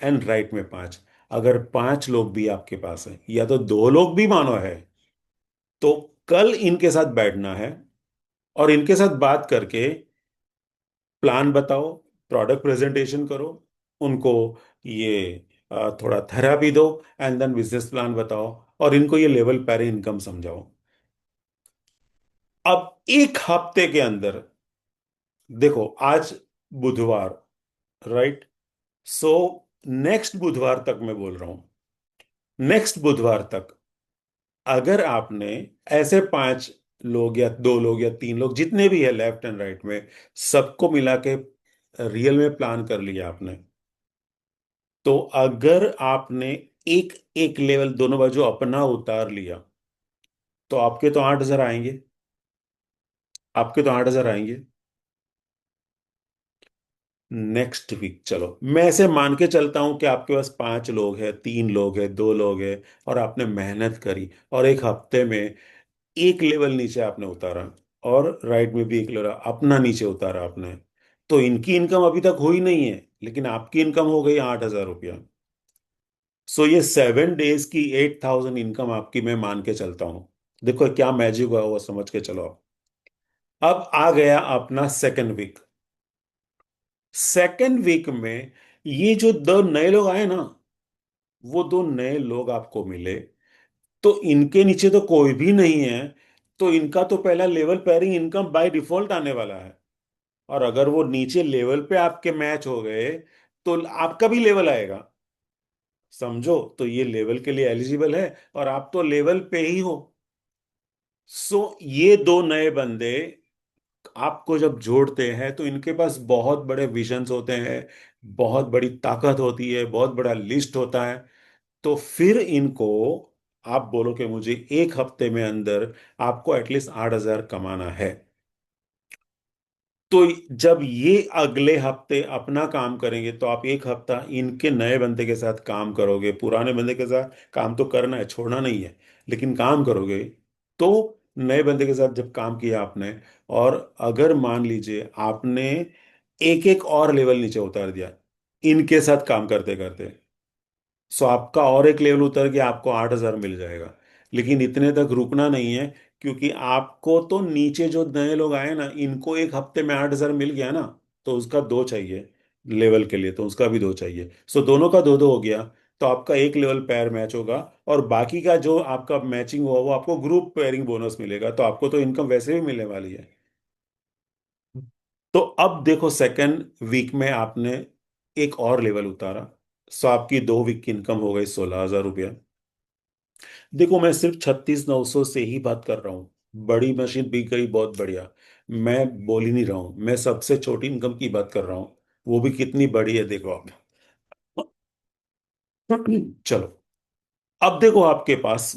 एंड राइट में 5, अगर 5 लोग भी आपके पास है या तो 2 लोग भी मानो है, तो कल इनके साथ बैठना है और इनके साथ बात करके प्लान बताओ, प्रोडक्ट प्रेजेंटेशन करो उनको, ये थोड़ा थेरापी दो, एंड देन बिजनेस प्लान बताओ, और इनको ये लेवल पैरे इनकम समझाओ। अब एक हफ्ते के अंदर, देखो आज बुधवार, राइट? सो नेक्स्ट बुधवार तक मैं बोल रहा हूं, नेक्स्ट बुधवार तक अगर आपने ऐसे 5 लोग या 2 लोग या 3 लोग जितने भी है लेफ्ट एंड राइट में, सबको मिला के रियल में प्लान कर लिया आपने, तो अगर आपने एक एक लेवल दोनों बाजू अपना उतार लिया, तो आपके तो 8,000 आएंगे, आपके तो 8,000 आएंगे। नेक्स्ट वीक चलो, मैं ऐसे मान के चलता हूं कि आपके पास 5 लोग हैं, 3 लोग हैं, 2 लोग हैं, और आपने मेहनत करी और एक हफ्ते में एक लेवल नीचे आपने उतारा, और राइट में भी एक लेवल अपना नीचे उतारा आपने, तो इनकी इनकम अभी तक हुई नहीं है, लेकिन आपकी इनकम हो गई 8,000 रुपया। सो ये 7 डेज की 8,000 इनकम आपकी मैं मान के चलता हूं। देखो क्या मैजिक हुआ वो समझ के चलो। अब आ गया अपना सेकंड वीक। सेकंड वीक में ये जो 2 नए लोग आए ना, वो 2 नए लोग आपको मिले, तो इनके नीचे तो कोई भी नहीं है, तो इनका तो पहला level pairing income by default आने वाला है। और अगर वो नीचे लेवल पे आपके मैच हो गए, तो आपका भी लेवल आएगा। समझो, तो ये लेवल के लिए एलिजिबल है और आप तो लेवल पे ही हो। सो ये 2 नए बंदे आपको जब जोड़ते हैं, तो इनके पास बहुत बड़े विजन्स होते हैं, बहुत बड़ी ताकत होती है, बहुत बड़ा लिस्ट होता है। तो फिर इनको आप बोलो कि मुझे एक हफ्ते में अंदर आपको एटलीस्ट 8,000 कमाना है, तो जब ये अगले हफ्ते अपना काम करेंगे, तो आप एक हफ्ता इनके नए बंदे के साथ काम करोगे, पुराने बंदे के साथ काम तो करना है, छोड़ना नहीं है, लेकिन काम करोगे। तो नए बंदे के साथ जब काम किया आपने, और अगर मान लीजिए आपने एक एक और लेवल नीचे उतार दिया इनके साथ काम करते करते, सो आपका और एक लेवल उतर के आपको 8,000 मिल जाएगा। लेकिन इतने तक रुकना नहीं है, क्योंकि आपको तो नीचे जो नए लोग आए ना, इनको एक हफ्ते में 8,000 मिल गया ना, तो उसका 2 चाहिए लेवल के लिए, तो उसका भी 2 चाहिए, सो दोनों का 2 2 हो गया। तो आपका एक लेवल पेयर मैच होगा, और बाकी का जो आपका मैचिंग हुआ वो आपको ग्रुप पेयरिंग बोनस मिलेगा, तो आपको तो इनकम वैसे भी मिलने वाली है। तो अब देखो सेकेंड वीक में आपने एक और लेवल उतारा, सो आपकी 2 वीक की इनकम हो गई 16,000 रुपया। देखो मैं सिर्फ 36,900 से ही बात कर रहा हूँ, बड़ी मशीन बिक गई बहुत बढ़िया, मैं बोल ही नहीं रहा हूँ, मैं सबसे छोटी इनकम की बात कर रहा हूँ, वो भी कितनी बड़ी है देखो आप। चलो, अब देखो आपके पास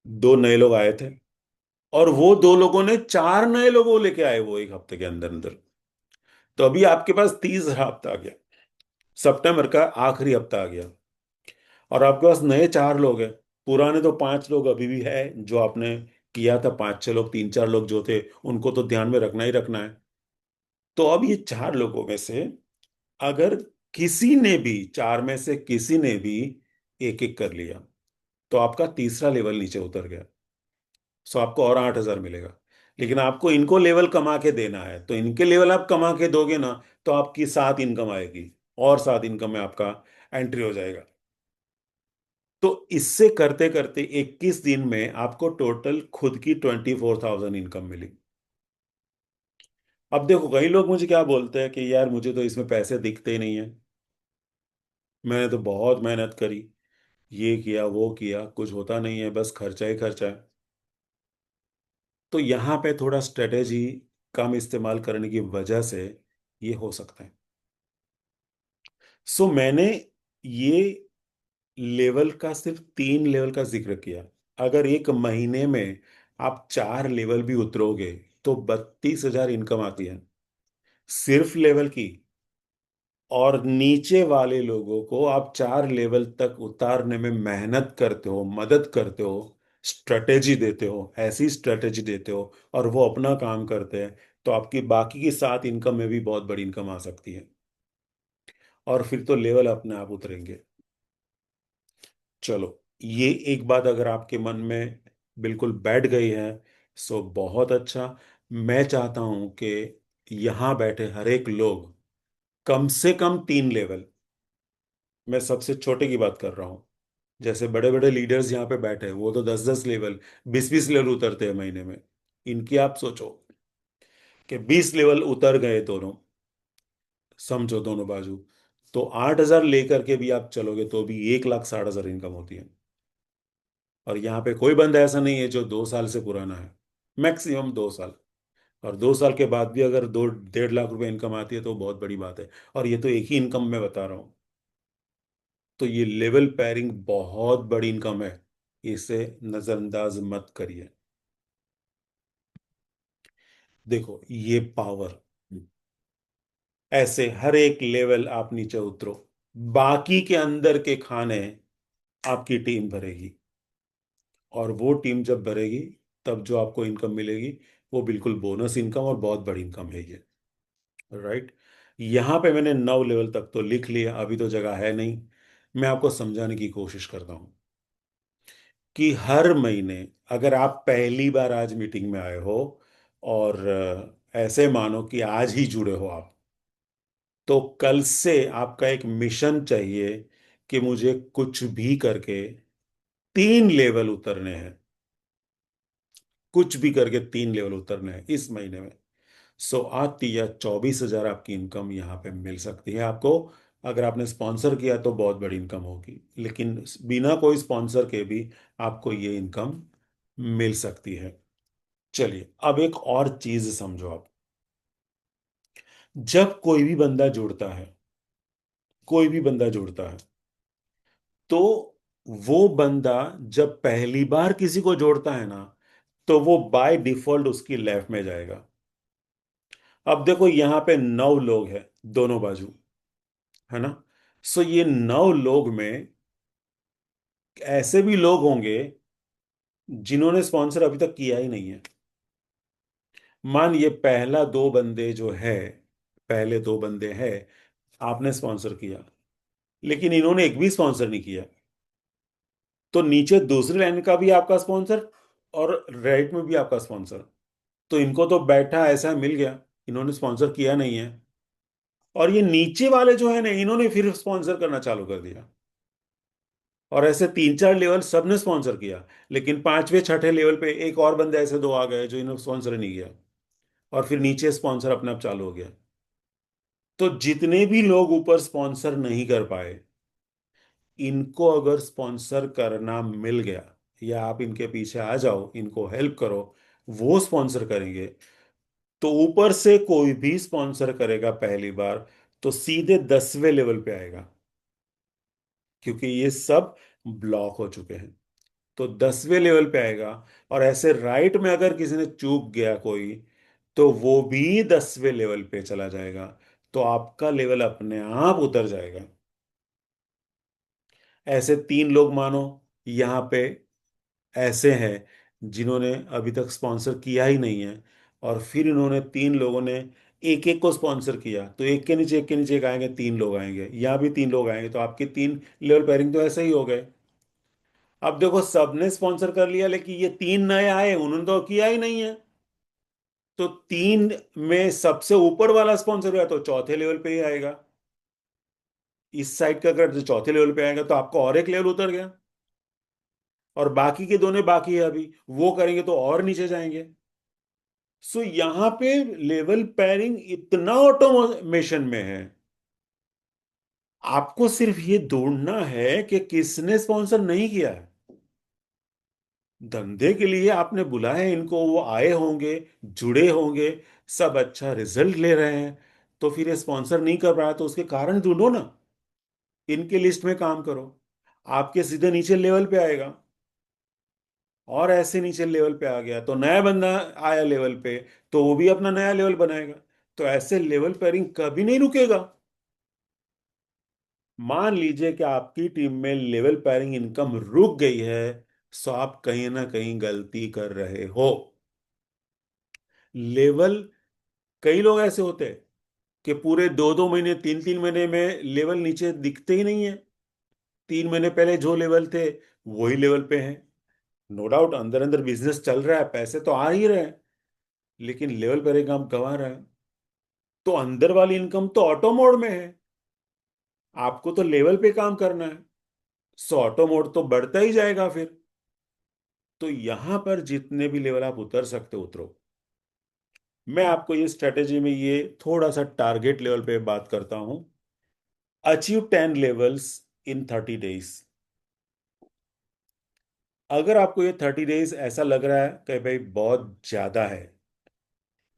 2 नए लोग आए थे, और वो 2 लोगों ने 4 नए लोगों लेके आए वो एक हफ्ते के अंदर अंदर, तो अभी आपके पास 30 हफ्ता आ गया, सितंबर का आखिरी हफ्ता आ गया, और आपके पास नए 4 लोग हैं। पुराने तो 5 लोग अभी भी है, जो आपने किया था, 5 6 लोग, 3 4 लोग जो थे, उनको तो ध्यान में रखना ही रखना है। तो अब ये 4 लोगों में से अगर किसी ने भी, 4 में से किसी ने भी एक एक कर लिया, तो आपका तीसरा लेवल नीचे उतर गया, सो आपको और 8,000 मिलेगा। लेकिन आपको इनको लेवल कमा के देना है, तो इनके लेवल आप कमा के दोगे ना, तो आपकी 7 इनकम आएगी, और 7 इनकम में आपका एंट्री हो जाएगा। तो इससे करते करते 21 दिन में आपको टोटल खुद की 24,000 इनकम मिली। अब देखो, कई लोग मुझे क्या बोलते हैं कि यार मुझे तो इसमें पैसे दिखते ही नहीं है, मैंने तो बहुत मेहनत करी, ये किया वो किया, कुछ होता नहीं है, बस खर्चा ही खर्चा है। तो यहाँ पे थोड़ा स्ट्रेटेजी कम इस्तेमाल करने की वजह से ये हो सकता है। सो मैंने ये लेवल का, सिर्फ 3 लेवल का जिक्र किया। अगर एक महीने में आप 4 लेवल भी उतरोगे तो 32,000 इनकम आती है, सिर्फ लेवल की। और नीचे वाले लोगों को आप 4 लेवल तक उतारने में मेहनत करते हो, मदद करते हो, स्ट्रेटेजी देते हो, ऐसी स्ट्रेटेजी देते हो, और वो अपना काम करते हैं, तो आपकी बाकी की 7 इनकम में भी बहुत बड़ी इनकम आ सकती है। और फिर तो लेवल अपने आप उतरेंगे। चलो, ये एक बात अगर आपके मन में बिल्कुल बैठ गई है, सो बहुत अच्छा। मैं चाहता हूं कि यहां बैठे हर एक लोग कम से कम 3 लेवल, मैं सबसे छोटे की बात कर रहा हूं, जैसे बड़े बड़े लीडर्स यहाँ पे बैठे हैं वो तो 10-10 लेवल, 20-20 लेवल उतरते हैं महीने में। इनकी आप सोचो कि 20 लेवल उतर गए दोनों, समझो दोनों बाजू, तो 8,000 लेकर के भी आप चलोगे तो भी 1,60,000 इनकम होती है। और यहाँ पे कोई बंदा ऐसा नहीं है जो 2 साल से पुराना है, मैक्सिमम 2 साल। और 2 साल के बाद भी अगर 2-1.5 लाख रुपए इनकम आती है तो बहुत बड़ी बात है। और ये तो एक ही इनकम में बता रहा हूँ। तो ये लेवल पैरिंग बहुत बड़ी इनकम है, इसे नजरअंदाज मत करिए। देखो ये पावर, ऐसे हर एक लेवल आप नीचे उतरो, बाकी के अंदर के खाने आपकी टीम भरेगी। और वो टीम जब भरेगी तब जो आपको इनकम मिलेगी वो बिल्कुल बोनस इनकम और बहुत बड़ी इनकम है ये। राइट। यहाँ पे मैंने 9 लेवल तक तो लिख लिया, अभी तो जगह है नहीं। मैं आपको समझाने की कोशिश करता हूँ कि हर महीने, अगर आप पहली बार आज मीटिंग में आए हो और ऐसे मानो कि आज ही जुड़े हो आप, तो कल से आपका एक मिशन चाहिए कि मुझे कुछ भी करके 3 लेवल उतरने हैं, कुछ भी करके 3 लेवल उतरने हैं इस महीने में। सो आती या 24,000 आपकी इनकम यहाँ पे मिल सकती है आपको। अगर आपने स्पॉन्सर किया तो बहुत बड़ी इनकम होगी, लेकिन बिना कोई स्पॉन्सर के भी आपको ये इनकम मिल सकती है। चलिए, अब एक और चीज समझो आप। जब कोई भी बंदा जुड़ता है, कोई भी बंदा जुड़ता है, तो वो बंदा जब पहली बार किसी को जोड़ता है ना, तो वो बाय डिफॉल्ट उसकी लेफ्ट में जाएगा। अब देखो यहाँ पे 9 लोग हैं दोनों बाजू, है ना। सो ये 9 लोग में ऐसे भी लोग होंगे जिन्होंने स्पॉन्सर अभी तक किया ही नहीं है। मान ये पहला 2 बंदे जो है, पहले 2 बंदे हैं, आपने स्पॉन्सर किया, लेकिन इन्होंने एक भी स्पॉन्सर नहीं किया। तो नीचे दूसरी लाइन का भी आपका स्पॉन्सर और राइट में भी आपका स्पॉन्सर, तो इनको तो बैठा ऐसा मिल गया, इन्होंने स्पॉन्सर किया नहीं है। और ये नीचे वाले जो है ना, इन्होंने फिर स्पॉन्सर करना चालू कर दिया। और ऐसे 3-4 लेवल सबने स्पॉन्सर किया, लेकिन पांचवे छठे लेवल पे एक और बंदे ऐसे दो आ गए जो इन्होंने स्पॉन्सर नहीं किया। और फिर नीचे स्पॉन्सर अपने आप चालू हो गया। तो जितने भी लोग ऊपर स्पॉन्सर नहीं कर पाए, इनको अगर स्पॉन्सर करना मिल गया, या आप इनके पीछे आ जाओ, इनको हेल्प करो, वो स्पॉन्सर करेंगे, तो ऊपर से कोई भी स्पॉन्सर करेगा पहली बार तो सीधे 10वें लेवल पे आएगा, क्योंकि ये सब ब्लॉक हो चुके हैं। तो 10वें लेवल पे आएगा। और ऐसे राइट में अगर किसी ने चूक गया कोई, तो वो भी 10वें लेवल पे चला जाएगा। तो आपका लेवल अपने आप उतर जाएगा। ऐसे 3 लोग मानो यहाँ पे ऐसे हैं जिन्होंने अभी तक स्पॉन्सर किया ही नहीं है, और फिर इन्होंने 3 लोगों ने एक एक को स्पॉन्सर किया, तो एक के नीचे एक के नीचे एक आएंगे, 3 लोग आएंगे, यहाँ भी 3 लोग आएंगे, तो आपके 3 लेवल पेयरिंग तो ऐसे ही हो गए। अब देखो, सबने स्पॉन्सर कर लिया, लेकिन ये 3 नए आए, उन्होंने तो किया ही नहीं है। तो 3 में सबसे ऊपर वाला स्पॉन्सर हुआ तो चौथे लेवल पे ही आएगा। इस साइड का अगर जो चौथे लेवल पे आएगा तो आपको और एक लेवल उतर गया। और बाकी के दोनों बाकी है अभी, वो करेंगे तो और नीचे जाएंगे। सो यहां पे लेवल पेयरिंग इतना ऑटोमेशन में है, आपको सिर्फ ये ढूंढना है कि किसने स्पॉन्सर नहीं किया है। धंधे के लिए आपने बुलाया है इनको, वो आए होंगे, जुड़े होंगे, सब अच्छा रिजल्ट ले रहे हैं, तो फिर ये स्पॉन्सर नहीं कर रहा है तो उसके कारण ढूंढो ना, इनके लिस्ट में काम करो, आपके सीधे नीचे लेवल पे आएगा। और ऐसे नीचे लेवल पे आ गया तो नया बंदा आया लेवल पे, तो वो भी अपना नया लेवल बनाएगा। तो ऐसे लेवल पेयरिंग कभी नहीं रुकेगा। मान लीजिए कि आपकी टीम में लेवल पेयरिंग इनकम रुक गई है, सो आप कहीं ना कहीं गलती कर रहे हो। लेवल, कई लोग ऐसे होते हैं कि पूरे 2-2 महीने, 3-3 महीने में लेवल नीचे दिखते ही नहीं है। 3 महीने पहले जो लेवल थे वही लेवल पे हैं। नो डाउट अंदर अंदर बिजनेस चल रहा है, पैसे तो आ ही रहे हैं, लेकिन लेवल पेयरिंग आप गंवा रहा है। तो अंदर वाली इनकम तो ऑटो मोड में है, आपको तो लेवल पे काम करना है, सो ऑटो मोड तो बढ़ता ही जाएगा फिर। तो यहां पर जितने भी लेवल आप उतर सकते हो उतरो। मैं आपको ये स्ट्रेटेजी में ये थोड़ा सा टारगेट लेवल पे बात करता हूं। Achieve 10 levels in 30 days. अगर आपको ये 30 डेज ऐसा लग रहा है कि भाई बहुत ज्यादा है,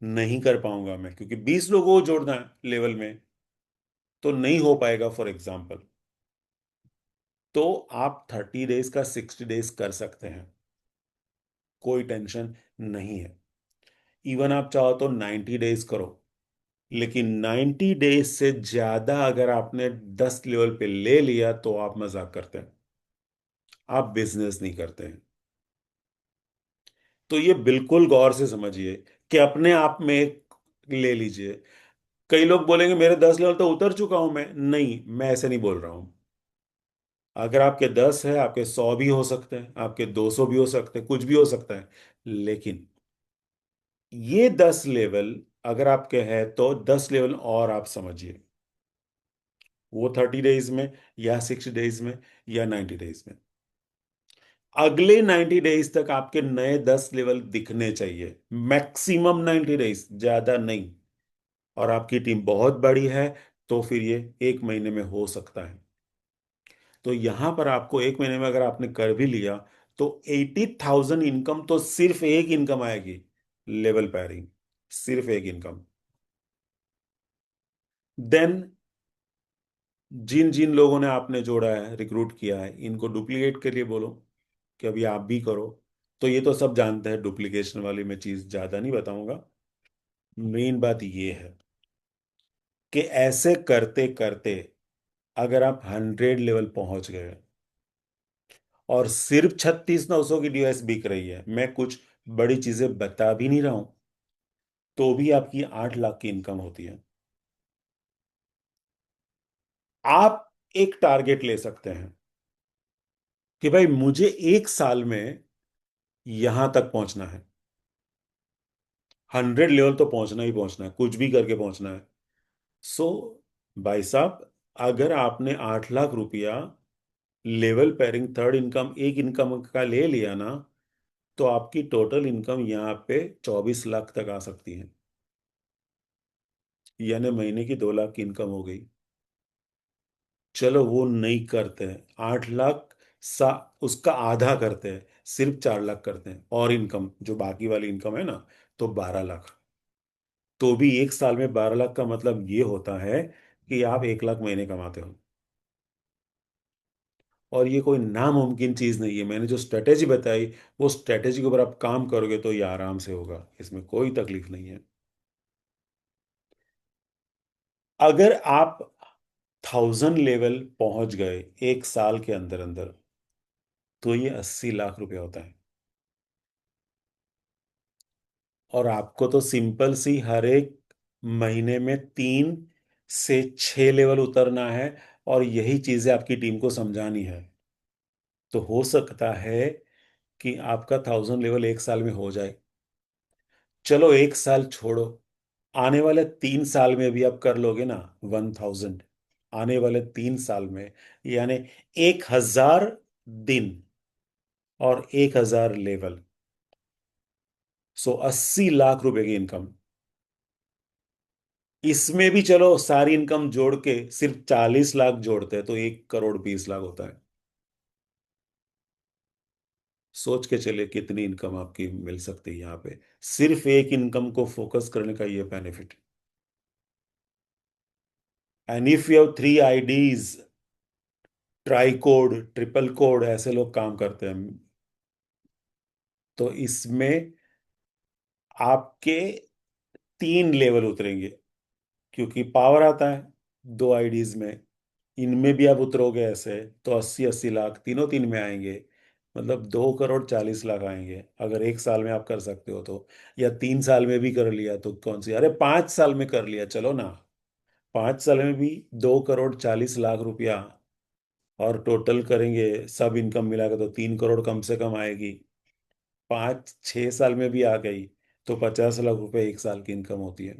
नहीं कर पाऊंगा मैं क्योंकि 20 लोगों को जोड़ना है लेवल में, तो नहीं हो पाएगा फॉर एग्जाम्पल, तो आप 30 डेज का 60 डेज कर सकते हैं, कोई टेंशन नहीं है। इवन आप चाहो तो 90 डेज करो, लेकिन 90 डेज से ज्यादा अगर आपने 10 लेवल पे ले लिया तो आप मजाक करते हैं, आप बिजनेस नहीं करते हैं। तो ये बिल्कुल गौर से समझिए कि अपने आप में एक ले लीजिए। कई लोग बोलेंगे मेरे 10 लेवल तो उतर चुका हूं मैं, नहीं, मैं ऐसे नहीं बोल रहा हूं। अगर आपके 10 है, आपके 100 भी हो सकते हैं, आपके 200 भी हो सकते हैं, कुछ भी हो सकता है, लेकिन ये 10 लेवल अगर आपके हैं तो 10 लेवल और आप समझिए, वो 30 डेज में या 60 डेज में या 90 डेज में। अगले 90 डेज तक आपके नए 10 लेवल दिखने चाहिए, मैक्सिमम 90 डेज, ज्यादा नहीं। और आपकी टीम बहुत बड़ी है तो फिर ये 1 महीने में हो सकता है। तो यहां पर आपको 1 महीने में अगर आपने कर भी लिया तो 80,000 इनकम तो सिर्फ एक इनकम आएगी, लेवल पैरिंग, सिर्फ एक इनकम। देन जिन जिन लोगों ने आपने जोड़ा है, रिक्रूट किया है, इनको डुप्लीकेट के लिए बोलो कि अभी आप भी करो। तो ये तो सब जानते हैं, डुप्लीकेशन वाली मैं चीज ज्यादा नहीं बताऊंगा। मेन बात ये है कि ऐसे करते करते अगर आप 100 लेवल पहुंच गए और सिर्फ 36,900 की डिवाइस बिक रही है, मैं कुछ बड़ी चीजें बता भी नहीं रहा हूं, तो भी आपकी 8 लाख की इनकम होती है। आप एक टारगेट ले सकते हैं कि भाई मुझे 1 साल में यहां तक पहुंचना है, 100 लेवल तो पहुंचना ही पहुंचना है, कुछ भी करके पहुंचना है। सो भाई साहब, अगर आपने 8 लाख रुपया लेवल पेयरिंग थर्ड इनकम एक इनकम का ले लिया ना, तो आपकी टोटल इनकम यहाँ पे 24 लाख तक आ सकती है, यानी महीने की 2 लाख की इनकम हो गई। चलो वो नहीं करते हैं 8 लाख, सा उसका आधा करते हैं, सिर्फ 4 लाख करते हैं, और इनकम जो बाकी वाली इनकम है ना, तो 12 लाख। तो भी 1 साल में 12 लाख का मतलब ये होता है कि आप 1 लाख महीने कमाते हो। और ये कोई नामुमकिन चीज नहीं है, मैंने जो स्ट्रेटेजी बताई वो स्ट्रेटेजी के ऊपर आप काम करोगे तो ये आराम से होगा, इसमें कोई तकलीफ नहीं है। अगर आप 1000 लेवल पहुंच गए 1 साल के अंदर अंदर, तो ये 80 लाख रुपया होता है। और आपको तो सिंपल सी हर एक महीने में 3 से 6 लेवल उतरना है, और यही चीजें आपकी टीम को समझानी है। तो हो सकता है कि आपका 1000 लेवल 1 साल में हो जाए। चलो 1 साल छोड़ो, आने वाले 3 साल में भी आप कर लोगे ना 1000, आने वाले 3 साल में, यानी 1000 दिन, और 1,000 लेवल। सो 80 लाख रुपए की इनकम। इसमें भी चलो सारी इनकम जोड़ के सिर्फ 40 लाख जोड़ते हैं तो 1,20 लाख होता है। सोच के चलिए कितनी इनकम आपकी मिल सकती है यहाँ पे, सिर्फ एक इनकम को फोकस करने का ये benefit. And if you have 3 IDs, tri code, triple code, ऐसे लोग काम करते हैं, तो इसमें आपके 3 लेवल उतरेंगे, क्योंकि पावर आता है 2 आईडीज में। इनमें भी आप उतरोगे ऐसे तो 80-80 लाख तीनों तीन में आएंगे। मतलब 2,40,40 लाख आएंगे अगर एक साल में आप कर सकते हो तो। या 3 साल में भी कर लिया तो कौन सी, अरे 5 साल में कर लिया चलो ना, 5 साल में भी 2,40,40 लाख रुपया। और टोटल करेंगे सब इनकम मिलाकर तो 3 करोड़ कम से कम आएगी। 5-6 साल में भी आ गई तो 50 लाख रुपए एक साल की इनकम होती है।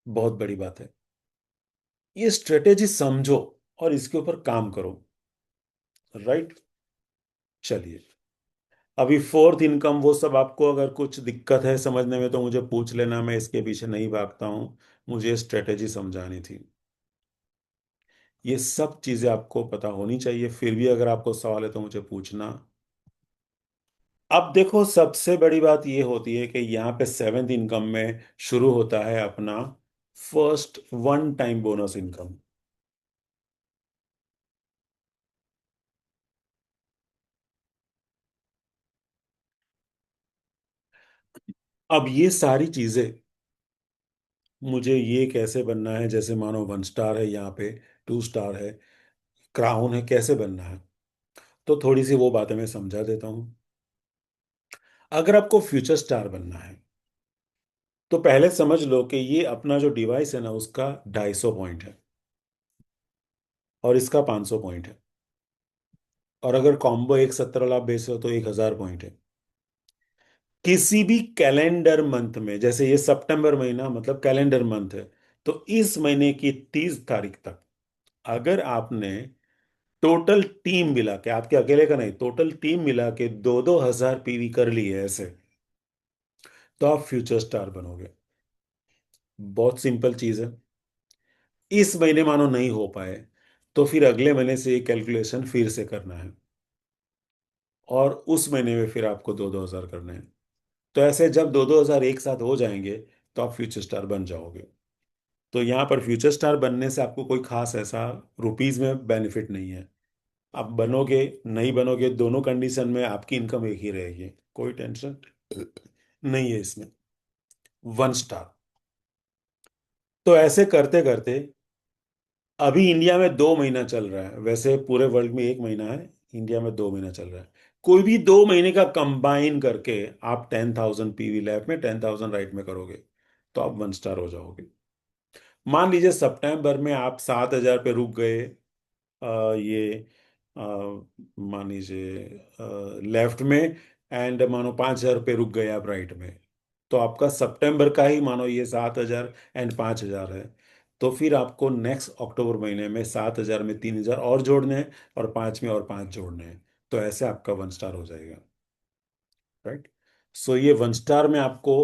बहुत बड़ी बात है। ये स्ट्रेटेजी समझो और इसके ऊपर काम करो। राइट। चलिए, अभी फोर्थ इनकम वो सब आपको अगर कुछ दिक्कत है समझने में तो मुझे पूछ लेना, मैं इसके पीछे नहीं भागता हूं। मुझे स्ट्रेटेजी समझानी थी। ये सब चीजें आपको पता होनी चाहिए, फिर भी अगर आपको सवाल है तो मुझे पूछना। अब देखो, सबसे बड़ी बात ये होती है कि यहाँ पे सेवेंथ इनकम में शुरू होता है अपना first one time bonus income. अब ये सारी चीजें, मुझे ये कैसे बनना है, जैसे मानो 1 स्टार है यहाँ पे, 2 स्टार है, क्राउन है, कैसे बनना है, तो थोड़ी सी वो बातें मैं समझा देता हूँ। अगर आपको फ्यूचर स्टार बनना है तो पहले समझ लो कि ये अपना जो डिवाइस है ना उसका 250 पॉइंट है और इसका 500 पॉइंट है। और अगर कॉम्बो एक 70 वाला आप बेच रहे हो तो 1,000 पॉइंट है। किसी भी कैलेंडर मंथ में, जैसे ये सितंबर महीना मतलब कैलेंडर मंथ है, तो इस महीने की 30 तारीख तक अगर आपने टोटल टीम मिला के, आपके अकेले का नहीं, टोटल टीम मिला के 2-2 हजार पीवी कर लिए ऐसे, तो आप फ्यूचर स्टार बनोगे। बहुत सिंपल चीज है। इस महीने मानो नहीं हो पाए तो फिर अगले महीने से ये कैलकुलेशन फिर से करना है, और उस महीने में फिर आपको 2-2 हजार करने हैं। तो ऐसे जब 2-2 हजार एक साथ हो जाएंगे तो आप फ्यूचर स्टार बन जाओगे। तो यहाँ पर फ्यूचर स्टार बनने से आपको कोई खास ऐसा रुपीज में बेनिफिट नहीं है। आप बनोगे नहीं बनोगे, दोनों कंडीशन में आपकी इनकम एक ही रहेगी, कोई टेंशन नहीं है इसमें। 1 स्टार। तो ऐसे करते करते अभी इंडिया में 2 महीना चल रहा है, वैसे पूरे वर्ल्ड में 1 महीना है, इंडिया में 2 महीना चल रहा है। कोई भी 2 महीने का कंबाइन करके आप 10,000 पीवी लैब में 10,000 राइट में करोगे तो आप 1 स्टार हो जाओगे। मान लीजिए सितंबर में आप 7,000 पे रुक गए, ये मान लीजिए लेफ्ट में, एंड मानो 5,000 पे रुक गए आप राइट में, तो आपका सितंबर का ही मानो ये 7,000 एंड 5,000 है। तो फिर आपको नेक्स्ट अक्टूबर महीने में 7,000 में 3,000 और जोड़ने हैं, और 5 में और 5 जोड़ने हैं, तो ऐसे आपका 1 स्टार हो जाएगा। राइट। सो ये 1 स्टार में आपको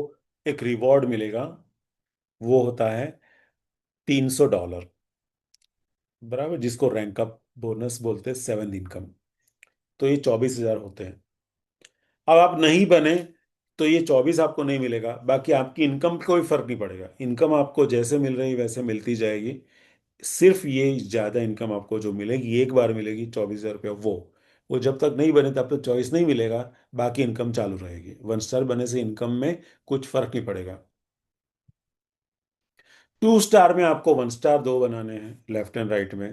एक रिवॉर्ड मिलेगा, वो होता है $300, बराबर, जिसको रैंक अप बोनस बोलते हैं, सेवन इनकम। तो ये 24,000 होते हैं। अब आप नहीं बने तो ये 24 आपको नहीं मिलेगा, बाकी आपकी इनकम पे कोई फर्क नहीं पड़ेगा, इनकम आपको जैसे मिल रही वैसे मिलती जाएगी। सिर्फ ये ज्यादा इनकम आपको जो मिलेगी, एक बार मिलेगी 24,000 रुपया, वो जब तक नहीं बने तब तक चॉइस नहीं मिलेगा, बाकी इनकम चालू रहेगी। 1 स्टार बने से इनकम में कुछ फर्क नहीं पड़ेगा। 2 स्टार में आपको 1 स्टार दो बनाने हैं लेफ्ट एंड राइट में।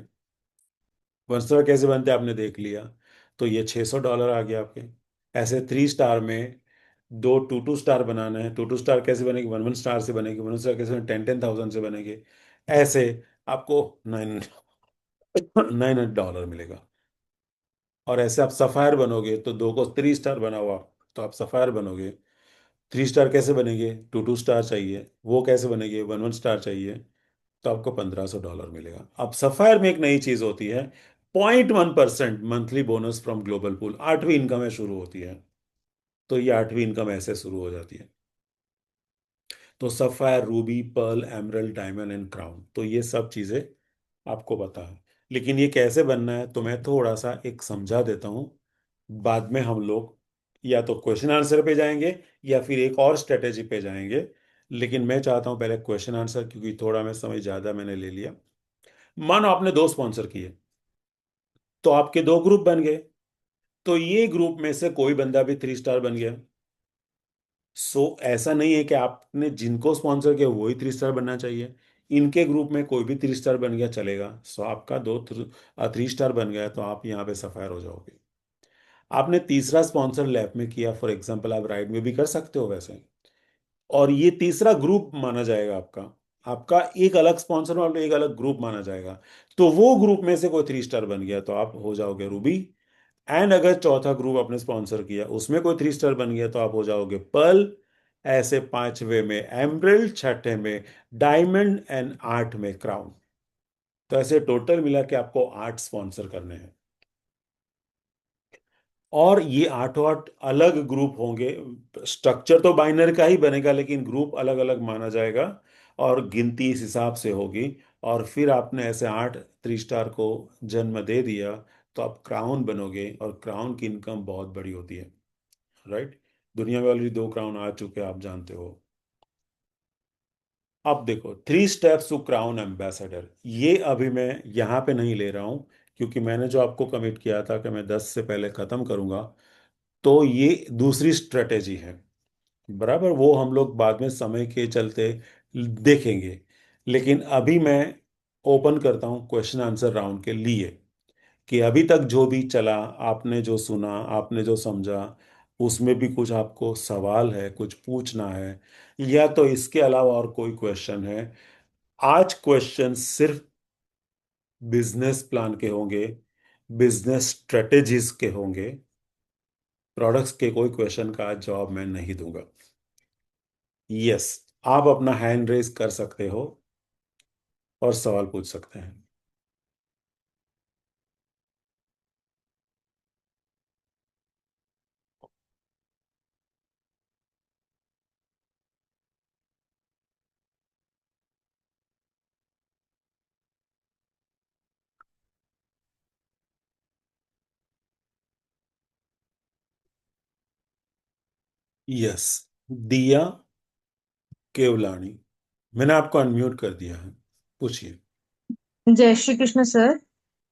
1 स्टार कैसे बनते हैं आपने देख लिया, तो ये $600 आ गया आपके। ऐसे 3 स्टार में दो 2-2 स्टार बनाना है। 2-2 स्टार कैसे बनेगी, 1-1 स्टार से बनेगी। 1 स्टार कैसे बनेगी, 10-10,000 से बनेगी। ऐसे आपको 900 $900 मिलेगा। और ऐसे आप सफायर बनोगे तो दो को 3 स्टार बनाओ आप, तो आप सफायर बनोगे। 3 स्टार कैसे बनेंगे, 2-2 स्टार चाहिए, वो कैसे बनेंगे, 1-1 स्टार चाहिए, तो आपको $1,500 मिलेगा। अब सफायर में एक नई चीज होती है, 0.1% monthly bonus from global pool, 8वीं इनकम है शुरू होती है। तो ये 8वीं इनकम ऐसे शुरू हो जाती है। तो sapphire, ruby, pearl, emerald, diamond and crown, तो ये सब चीजें आपको पता है। लेकिन ये कैसे बनना है तो मैं थोड़ा सा एक समझा देता हूँ। बाद में हम लोग या तो क्वेश्चन आंसर पे जाएंगे या फिर एक और स्ट्रेटेजी पे जाएंगे। लेकिन मैं चाहता हूँ पहले क्वेश्चन आंसर, क्योंकि थोड़ा मैं समय ज्यादा मैंने ले लिया। मानो आपने दो स्पॉन्सर किए, तो आपके दो ग्रुप बन गए। तो ये ग्रुप में से कोई बंदा भी 3 स्टार बन गया। सो ऐसा नहीं है कि आपने जिनको स्पॉन्सर किया वही 3 स्टार बनना चाहिए। इनके ग्रुप में कोई भी 3 स्टार बन गया चलेगा। सो आपका दो 3 स्टार बन गया तो आप यहाँ पे सफायर हो जाओगे। आपने तीसरा स्पॉन्सर लैब में किया, फॉर एग्जांपल आप राइड में भी कर सकते हो वैसे। और ये तीसरा ग्रुप माना जाएगा आपका। आपका एक अलग स्पॉन्सर और एक अलग ग्रुप माना जाएगा। तो वो ग्रुप में से कोई 3 स्टार बन गया तो आप हो जाओगे रूबी। एंड अगर चौथा ग्रुप आपने स्पॉन्सर किया उसमें कोई 3 स्टार बन गया तो आप हो जाओगे पर्ल। ऐसे पांचवे में एमरल्ड, छठे में डायमंड एंड आठ में क्राउन। तो ऐसे टोटल मिला के आपको 8 स्पॉन्सर करने हैं। और ये आठों आठ अलग ग्रुप होंगे। स्ट्रक्चर तो बाइनरी का ही बनेगा लेकिन ग्रुप अलग अलग माना जाएगा। और गिनती इस हिसाब से होगी। और फिर आपने ऐसे 8 3 स्टार को जन्म दे दिया तो आप क्राउन बनोगे, और क्राउन की इनकम बहुत बड़ी होती है। राइट। दुनिया में ऑलरेडी 2 क्राउन आ चुके हैं, आप जानते हो। अब देखो, 3 स्टेप्स टू क्राउन एम्बेसडर, ये अभी मैं यहाँ पे नहीं ले रहा हूँ। क्योंकि मैंने जो आपको कमिट किया था कि मैं 10 से पहले खत्म करूंगा। तो ये दूसरी स्ट्रेटेजी है। बराबर, वो हम लोग बाद में समय के चलते देखेंगे। लेकिन अभी मैं ओपन करता हूँ क्वेश्चन आंसर राउंड के लिए। कि अभी तक जो भी चला, आपने जो सुना, आपने जो समझा, उसमें भी कुछ आपको सवाल है, कुछ पूछना है, या तो इसके अलावा और कोई क्वेश्चन है। आज क्वेश्चन सिर्फ बिजनेस प्लान के होंगे, बिजनेस स्ट्रेटेजीज के होंगे। प्रोडक्ट्स के कोई क्वेश्चन का आज जवाब मैं नहीं दूंगा। यस, आप अपना हैंड रेज कर सकते हो और सवाल पूछ सकते हैं। यस, दिया केवलानी, मैंने आपको अनम्यूट कर दिया है। पूछिए। जय श्री कृष्ण सर।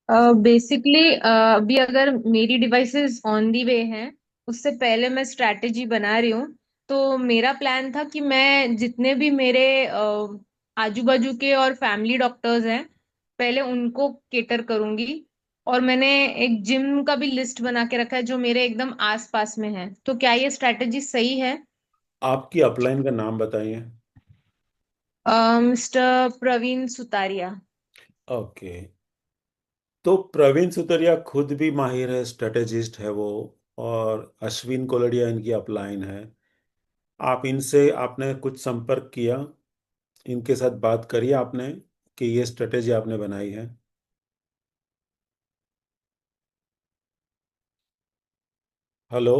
बेसिकली अभी अगर मेरी डिवाइसेस ऑन दी वे हैं, उससे पहले मैं स्ट्रैटेजी बना रही हूँ। तो मेरा प्लान था कि मैं जितने भी मेरे आजू बाजू के और फैमिली डॉक्टर्स हैं, पहले उनको केटर करूंगी। और मैंने एक जिम का भी लिस्ट बना के रखा है जो मेरे एकदम आस पास में है। तो क्या ये स्ट्रैटेजी सही है? आपकी अपलाइन का नाम बताइए। मिस्टर प्रवीण सुतारिया। ओके। तो प्रवीण सुतरिया खुद भी माहिर है, स्ट्रेटेजिस्ट है वो। और अश्विन कोलड़िया इनकी अपलाइन है। आप इनसे, आपने कुछ संपर्क किया, इनके साथ बात करिए आपने कि ये स्ट्रेटेजी आपने बनाई है। हेलो।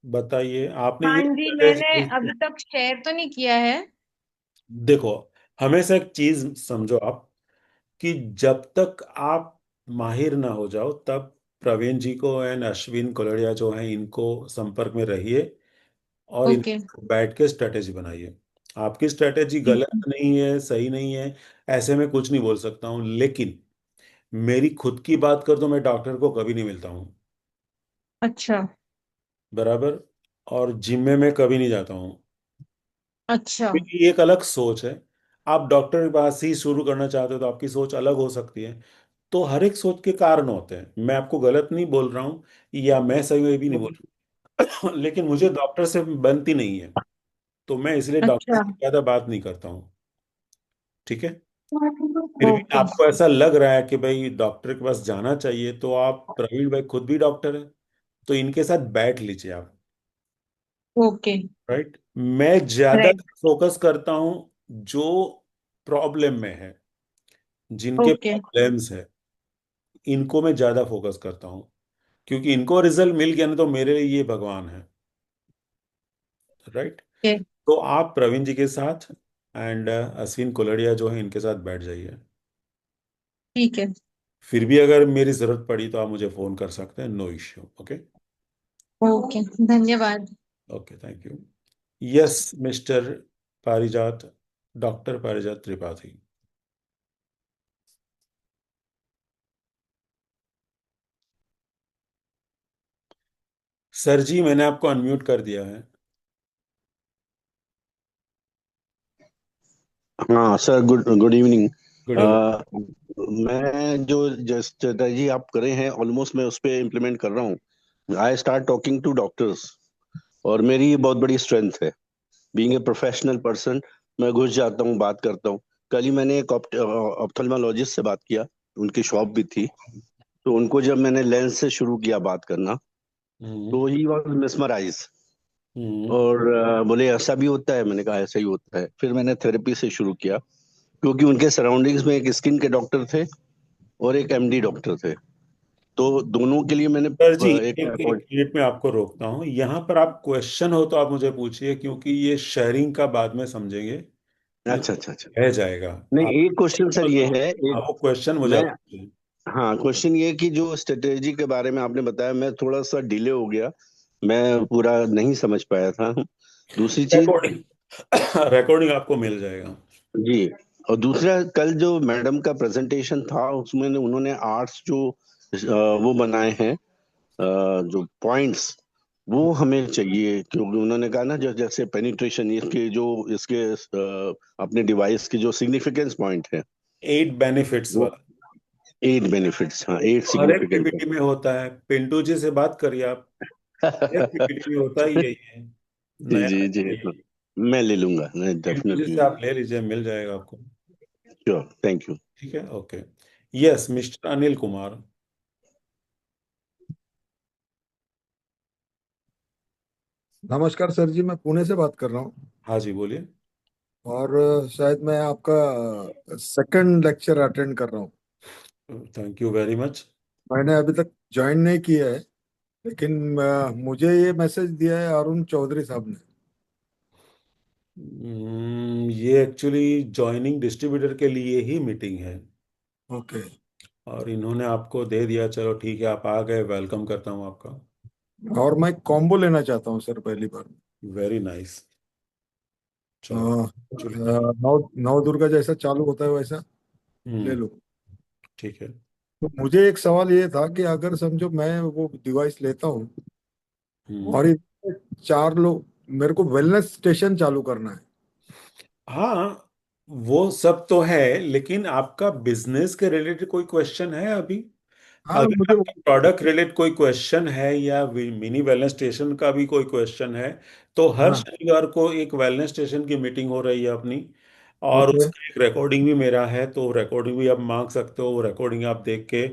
बताइए, आपने हाँ ये जी, मैंने स्ट्रेटेजी। अभी तक शेयर तो नहीं किया है। देखो, हमेशा एक चीज समझो आप, कि जब तक आप माहिर ना हो जाओ तब प्रवीण जी को एंड अश्विन कोलड़िया जो हैं इनको संपर्क में रहिए। और इन ओके। बैठ के स्ट्रेटेजी बनाइए। आपकी स्ट्रेटेजी ठीक गलत है। नहीं है, सही नहीं है, ऐसे में कुछ नहीं बोल सकता हूँ। लेकिन मेरी खुद की बात कर तो मैं डॉक्टर को कभी नहीं मिलता हूँ। अच्छा। बराबर। और जिम में मैं कभी नहीं जाता हूँ। अच्छा। मेरी एक अलग सोच है। आप डॉक्टर के पास ही शुरू करना चाहते हो तो आपकी सोच अलग हो सकती है। तो हर एक सोच के कारण होते हैं, मैं आपको गलत नहीं बोल रहा हूँ, या मैं सही में भी नहीं बोल रहा हूँ। लेकिन मुझे डॉक्टर से बनती नहीं है। तो मैं इसलिए डॉक्टर अच्छा। से ज्यादा बात नहीं करता हूँ। ठीक है। फिर भी ओके। आपको ऐसा लग रहा है कि भाई डॉक्टर के पास जाना चाहिए, तो आप, प्रवीण भाई खुद भी डॉक्टर है, तो इनके साथ बैठ लीजिए आप। ओके। राइट। मैं ज्यादा राइट। फोकस करता हूँ जो प्रॉब्लम में है। जिनके ओके। प्रॉब्लम्स है, इनको मैं ज्यादा फोकस करता हूँ, क्योंकि इनको रिजल्ट मिल गया ना तो मेरे लिए ये भगवान है। राइट। ओके। तो आप प्रवीण जी के साथ एंड अश्विन कोलड़िया जो है इनके साथ बैठ जाइए। ठीक है। फिर भी अगर मेरी जरूरत पड़ी तो आप मुझे फोन कर सकते हैं, नो इश्यू। ओके। ओके, धन्यवाद। Okay, thank you. Yes mister पारिजात, डॉक्टर पारिजात त्रिपाठी। सर जी, मैंने आपको अनम्यूट कर दिया है। हाँ sir, good good evening. Good evening. मैं जो जो स्ट्रेटजी आप करे हैं ऑलमोस्ट मैं उस पे इम्प्लीमेंट कर रहा हूँ। I start talking to doctors, और मेरी ये बहुत बड़ी स्ट्रेंथ है। बीइंग ए प्रोफेशनल पर्सन, मैं घुस जाता हूँ, बात करता हूँ। कल ही मैंने एक ऑप्थेल्मोलॉजिस्ट से बात किया, उनकी शॉप भी थी। तो उनको जब मैंने लेंस से शुरू किया बात करना, हम्म। तो ही वॉज मिसमराइज। हम्म। और बोले ऐसा भी होता है, मैंने कहा ऐसा ही होता है। फिर मैंने थेरेपी से शुरू किया, क्योंकि उनके सराउंडिंग्स में एक स्किन के डॉक्टर थे और एक एमडी डॉक्टर थे। तो दोनों के लिए मैंने सर जी, एक एक मिनट में आपको रोकता हूँ यहाँ पर। आप क्वेश्चन हो तो आप मुझे पूछिए, क्योंकि ये शेयरिंग का बाद में समझेंगे, ये अच्छा अच्छा अच्छा। रह जाएगा। नहीं, आप एक क्वेश्चन सर ये है, हाँ, एक वो क्वेश्चन मुझे मैं, आप पूछिए। हाँ क्वेश्चन ये कि जो स्ट्रेटेजी के बारे में आपने बताया, मैं थोड़ा सा डिले हो गया, मैं पूरा नहीं समझ पाया था। दूसरी चीज, रिकॉर्डिंग रिकॉर्डिंग आपको मिल जाएगा। जी, और दूसरा, कल जो मैडम का प्रेजेंटेशन था उसमें उन्होंने आर्ट्स जो वो बनाए हैं, जो पॉइंट्स, वो हमें चाहिए। क्योंकि उन्होंने कहा ना, जैसे पेनिट्रेशन, इसके जो इसके अपने डिवाइस के जो सिग्निफिकेंस पॉइंट है, 8 बेनिफिट्स वो वाला 8 बेनिफिट्स, हाँ 8 हर एक सिग्निफिकेंट पीपीटी में होता है। पिंटू जी से बात करिए आप, हर एक पीपीटी में होता ही यही है। जी नया जी जी, है हाँ, यही। मैं ले लूंगा, मैं पिंटू जी डेफिनेटली से लूंगा। आप ले लीजिए, मिल जाएगा आपको। Sure, thank you. ठीक है, okay. Yes mister Anil Kumar. नमस्कार सर जी, मैं पुणे से बात कर रहा हूँ। हाँ जी, बोलिए। और शायद मैं आपका सेकंड लेक्चर अटेंड कर रहा हूँ। Thank you very much. मैंने अभी तक ज्वाइन नहीं किया है, लेकिन मुझे ये मैसेज दिया है अरुण चौधरी साहब ने। ये एक्चुअली जॉइनिंग डिस्ट्रीब्यूटर के लिए ही मीटिंग है, ओके। और इन्होंने आपको दे दिया। चलो ठीक है, आप आ गए, वेलकम करता हूँ आपका। और मैं कॉम्बो लेना चाहता हूँ सर, पहली बार। Very nice. अ, चलो एक्चुअली। नौ नौ दुर्गा जैसा चालू होता है वैसा ले हम्म। लो। ठीक है। तो मुझे एक सवाल ये था कि अगर समझो मैं वो डिवाइस लेता हूँ हम्म। और इसमें 4 लोग, मेरे को वेलनेस स्टेशन चालू करना है। हाँ, वो सब तो है, लेकिन आपका बिजनेस के रिलेटेड कोई क्वेश्चन है अभी? हाँ, अगर मुझे आपके प्रोडक्ट रिलेटेड कोई क्वेश्चन है या मिनी वेलनेस स्टेशन का भी कोई क्वेश्चन है, तो हर हाँ। शनिवार को एक वेलनेस स्टेशन की मीटिंग हो रही है अपनी, और ओके। उसका एक रिकॉर्डिंग भी मेरा है। तो रिकॉर्डिंग भी आप मांग सकते हो, वो रिकॉर्डिंग आप देख के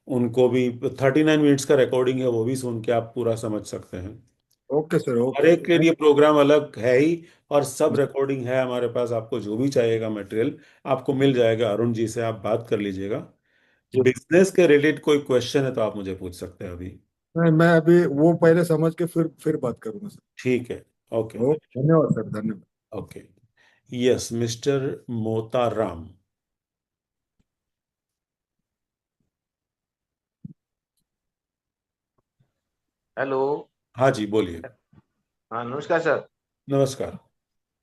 उनको भी, 39 मिनट्स का रिकॉर्डिंग है, वो भी सुन के आप पूरा समझ सकते हैं। ओके सर, हर ओके। एक के थैंक लिए प्रोग्राम अलग है ही, और सब रिकॉर्डिंग है हमारे पास। आपको जो भी चाहिएगा मटेरियल आपको मिल जाएगा। अरुण जी से आप बात कर लीजिएगा। यू। बिजनेस के रिलेटेड कोई क्वेश्चन है तो आप मुझे पूछ सकते हैं अभी। नहीं, मैं अभी वो पहले समझ के फिर बात करूंगा सर। ठीक है, ओके। ओके, धन्यवाद सर, धन्यवाद। Okay. Yes mister Motaram. Hello. हाँ जी, बोलिए। हाँ, नमस्कार सर। नमस्कार।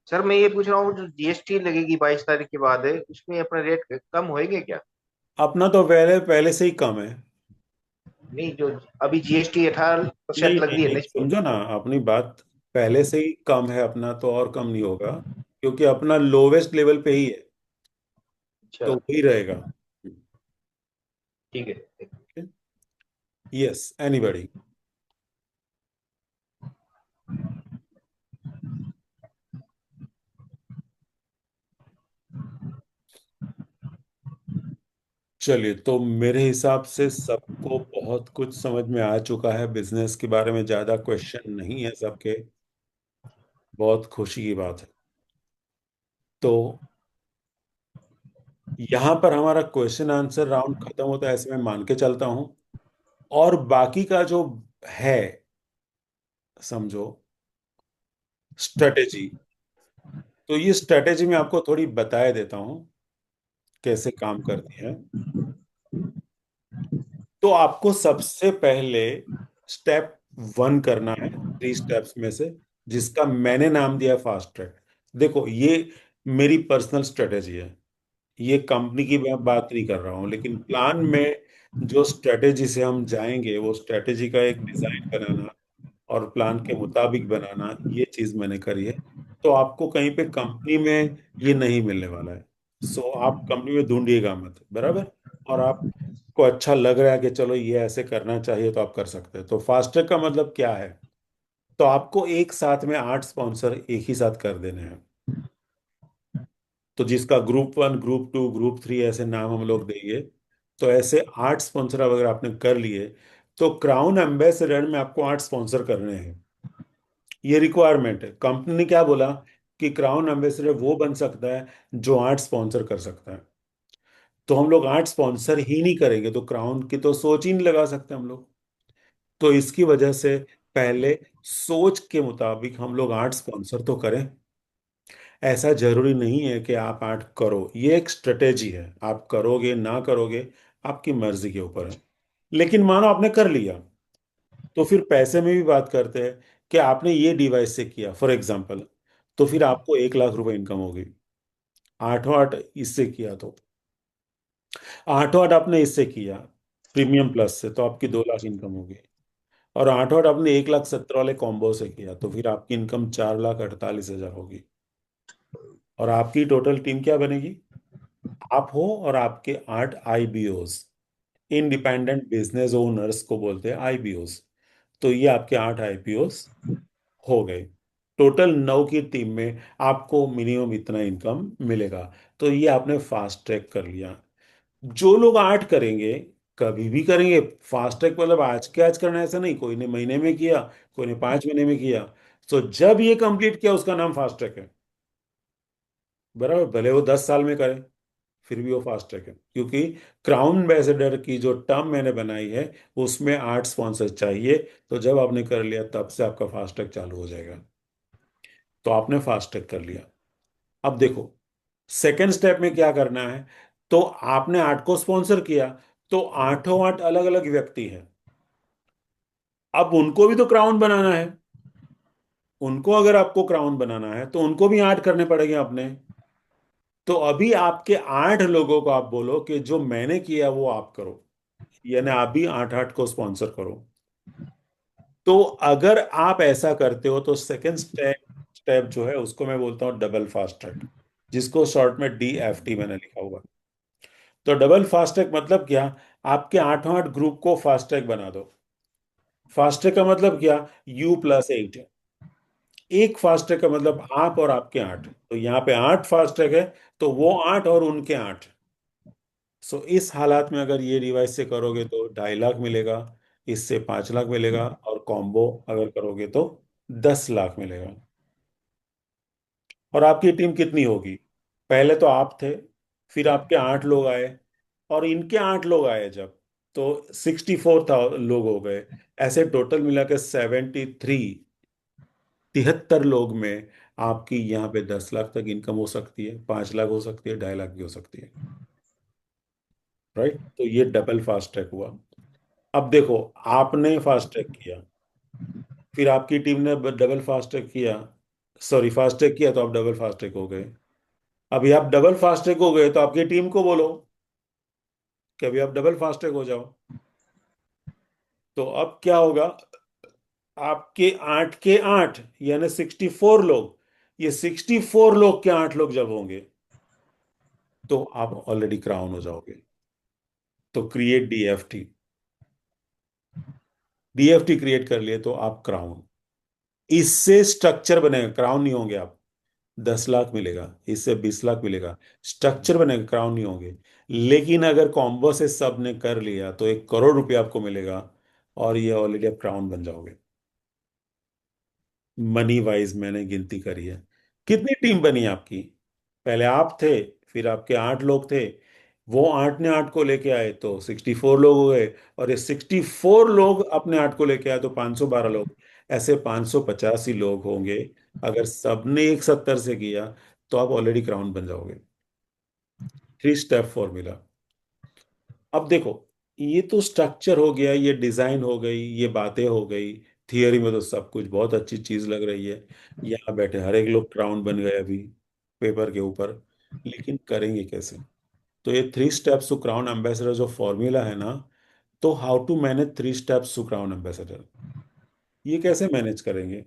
सर, मैं ये पूछ रहा हूँ, जो जीएसटी लगेगी 22 तारीख के बाद है, उसमें अपना रेट कम होएंगे क्या? अपना तो पहले पहले से ही कम है। नहीं, जो अभी जीएसटी 18% नहीं लग नहीं रही है नहीं, ना इस पे। समझो ना, अपनी बात पहले से ही कम है अपना, तो और कम नहीं होगा, क्योंकि अपना लोवेस्ट लेवल पे ही है, अच्छा। तो वही रहेगा। ठीक है। Yes anybody. चलिए, तो मेरे हिसाब से सबको बहुत कुछ समझ में आ चुका है। बिजनेस के बारे में ज्यादा क्वेश्चन नहीं है सबके, बहुत खुशी की बात है। तो यहां पर हमारा क्वेश्चन आंसर राउंड खत्म होता है, ऐसे मैं मान के चलता हूं। और बाकी का जो है, समझो, स्ट्रेटेजी, तो ये स्ट्रेटेजी मैं आपको थोड़ी बताए देता हूं कैसे काम करती है। तो आपको सबसे पहले स्टेप 1 करना है 3 स्टेप्स में से, जिसका मैंने नाम दिया फास्ट ट्रैक। देखो, ये मेरी पर्सनल स्ट्रेटेजी है, ये कंपनी की मैं बात नहीं कर रहा हूं, लेकिन प्लान में जो स्ट्रेटेजी से हम जाएंगे वो स्ट्रेटेजी का एक डिजाइन बनाना और प्लान के मुताबिक बनाना, ये चीज मैंने करी है। तो आपको कहीं पे कंपनी में ये नहीं मिलने वाला है। सो आप कंपनी में ढूंढिएगा मत, बराबर। और आपको अच्छा लग रहा है कि चलो ये ऐसे करना चाहिए, तो आप कर सकते हैं। तो फास्ट ट्रैक का मतलब क्या है? तो आपको एक साथ में 8 स्पॉन्सर एक ही साथ कर देने हैं। तो जिसका ग्रुप 1, ग्रुप 2, ग्रुप 3 ऐसे नाम हम लोग देंगे। तो ऐसे 8 स्पॉन्सर अगर आपने कर लिए, तो क्राउन एम्बेसडर में आपको 8 स्पॉन्सर करने हैं। ये रिक्वायरमेंट है। कंपनी ने क्या बोला कि क्राउन एम्बेसडर वो बन सकता है जो 8 स्पॉन्सर कर सकता है। तो हम लोग 8 स्पॉन्सर ही नहीं करेंगे, तो क्राउन की तो सोच ही नहीं लगा सकते हम लोग। तो इसकी वजह से पहले सोच के मुताबिक हम लोग 8 स्पॉन्सर तो करें। ऐसा जरूरी नहीं है कि आप 8 करो, ये एक स्ट्रेटेजी है। आप करोगे ना करोगे आपकी मर्जी के ऊपर है। लेकिन मानो आपने कर लिया, तो फिर पैसे में भी बात करते हैं कि आपने ये डिवाइस से किया फॉर एग्जाम्पल, तो फिर आपको 1 लाख रुपए इनकम होगी। आठों आठ इससे किया तो, आठों आठ आपने इससे किया प्रीमियम प्लस से, तो आपकी 2 लाख इनकम होगी। और आठों आठ आपने 1,70,000 वाले कॉम्बो से किया, तो फिर आपकी इनकम 4,48,000 होगी। और आपकी टोटल टीम क्या बनेगी? आप हो और आपके 8 IBOs, इंडिपेंडेंट बिजनेस ओनर्स को बोलते हैं IBOs। तो ये आपके 8 IBOs हो गए। टोटल 9 की टीम में आपको मिनिमम इतना इनकम मिलेगा। तो ये आपने फास्ट ट्रैक कर लिया। जो लोग 8 करेंगे, कभी भी करेंगे। फास्ट ट्रैक मतलब आज के आज करना, ऐसा नहीं। कोई ने महीने में किया, कोई ने 5 महीने में किया। तो जब ये कंप्लीट किया उसका नाम फास्ट ट्रैक है, बराबर। भले वो 10 साल में करे, फिर भी वो फास्ट ट्रैक है, क्योंकि क्राउन एम्बेसडर की जो टर्म मैंने बनाई है उसमें 8 स्पॉन्सर चाहिए। तो जब आपने कर लिया तब से आपका फास्ट ट्रैक चालू हो जाएगा। तो आपने फास्ट ट्रैक कर लिया। अब देखो, सेकेंड स्टेप में क्या करना है। तो आपने 8 को स्पॉन्सर किया, तो आठों 8 अलग अलग व्यक्ति हैं। अब उनको भी तो क्राउन बनाना है। उनको अगर आपको क्राउन बनाना है तो उनको भी 8 करने पड़ेंगे अपने। तो अभी आपके 8 लोगों को आप बोलो कि जो मैंने किया वो आप करो, यानी आप भी 8 8 को स्पॉन्सर करो। तो अगर आप ऐसा करते हो तो सेकंड स्टेप स्टेप जो है उसको मैं बोलता हूँ डबल फास्ट ट्रैक, जिसको शॉर्ट में DFT मैंने लिखा हुआ। तो डबल फास्ट ट्रैक मतलब क्या? आपके आठों 8 ग्रुप को फास्ट ट्रैक बना दो। फास्ट ट्रैक का मतलब क्या? U+8। एक फास्ट ट्रैक का मतलब आप और आपके 8। तो यहाँ पे 8 फास्ट ट्रैक है, तो वो 8 और उनके 8। सो इस हालात में अगर ये डिवाइस से करोगे तो 2.5 लाख मिलेगा, इससे 5 लाख मिलेगा, और कॉम्बो अगर करोगे तो 10 लाख मिलेगा। और आपकी टीम कितनी होगी? पहले तो आप थे, फिर आपके 8 लोग आए, और इनके 8 लोग आए जब, तो 64 लोग हो गए। ऐसे टोटल मिला के 73, 73 लोग में आपकी यहाँ पे 10 लाख तक इनकम हो सकती है, 5 लाख हो सकती है, 2.5 लाख भी हो सकती है। राइट? तो ये डबल फास्ट ट्रैक हुआ। अब देखो, आपने फास्ट ट्रैक किया, फिर आपकी टीम ने डबल फास्ट ट्रैक किया, सॉरी फास्ट ट्रैक किया, तो आप डबल फास्ट ट्रैक हो गए। अभी आप डबल फास्ट ट्रैक हो गए तो आपकी टीम को बोलो कि अभी आप डबल फास्ट ट्रैक हो जाओ। तो अब क्या होगा? आपके 8 के 8 यानी 64 लोग, ये 64 लोग के 8 लोग जब होंगे तो आप ऑलरेडी क्राउन हो जाओगे। तो क्रिएट DFT। DFT क्रिएट कर लिए तो आप क्राउन। इससे स्ट्रक्चर बनेगा, क्राउन नहीं होंगे आप। 10 लाख मिलेगा, इससे 20 लाख मिलेगा। स्ट्रक्चर बनेगा, क्राउन नहीं होंगे। लेकिन अगर कॉम्बो से सब ने कर लिया तो 1 करोड़ रुपया आपको मिलेगा, और ये ऑलरेडी आप क्राउन बन जाओगे। मनी वाइज मैंने गिनती करी है। कितनी टीम बनी आपकी? पहले आप थे, फिर आपके 8 लोग थे, वो 8 ने 8 को लेके आए तो 64 लोग हो गए, और ये 64 लोग अपने 8 को लेके आए तो 512 लोग। ऐसे 585 लोग होंगे। अगर सबने एक 70 से किया तो आप ऑलरेडी क्राउन बन जाओगे। 3 स्टेप फॉर्मूला। अब देखो, ये तो स्ट्रक्चर हो गया, ये डिजाइन हो गई, ये बातें हो गई। थियरी में तो सब कुछ बहुत अच्छी चीज लग रही है, यहाँ बैठे हर एक लोग क्राउन बन गए अभी पेपर के ऊपर। लेकिन करेंगे कैसे? तो ये 3 स्टेप्स टू क्राउन एम्बेसडर जो फॉर्मूला है ना, तो how to manage 3 steps to crown ambassador, ये कैसे मैनेज करेंगे?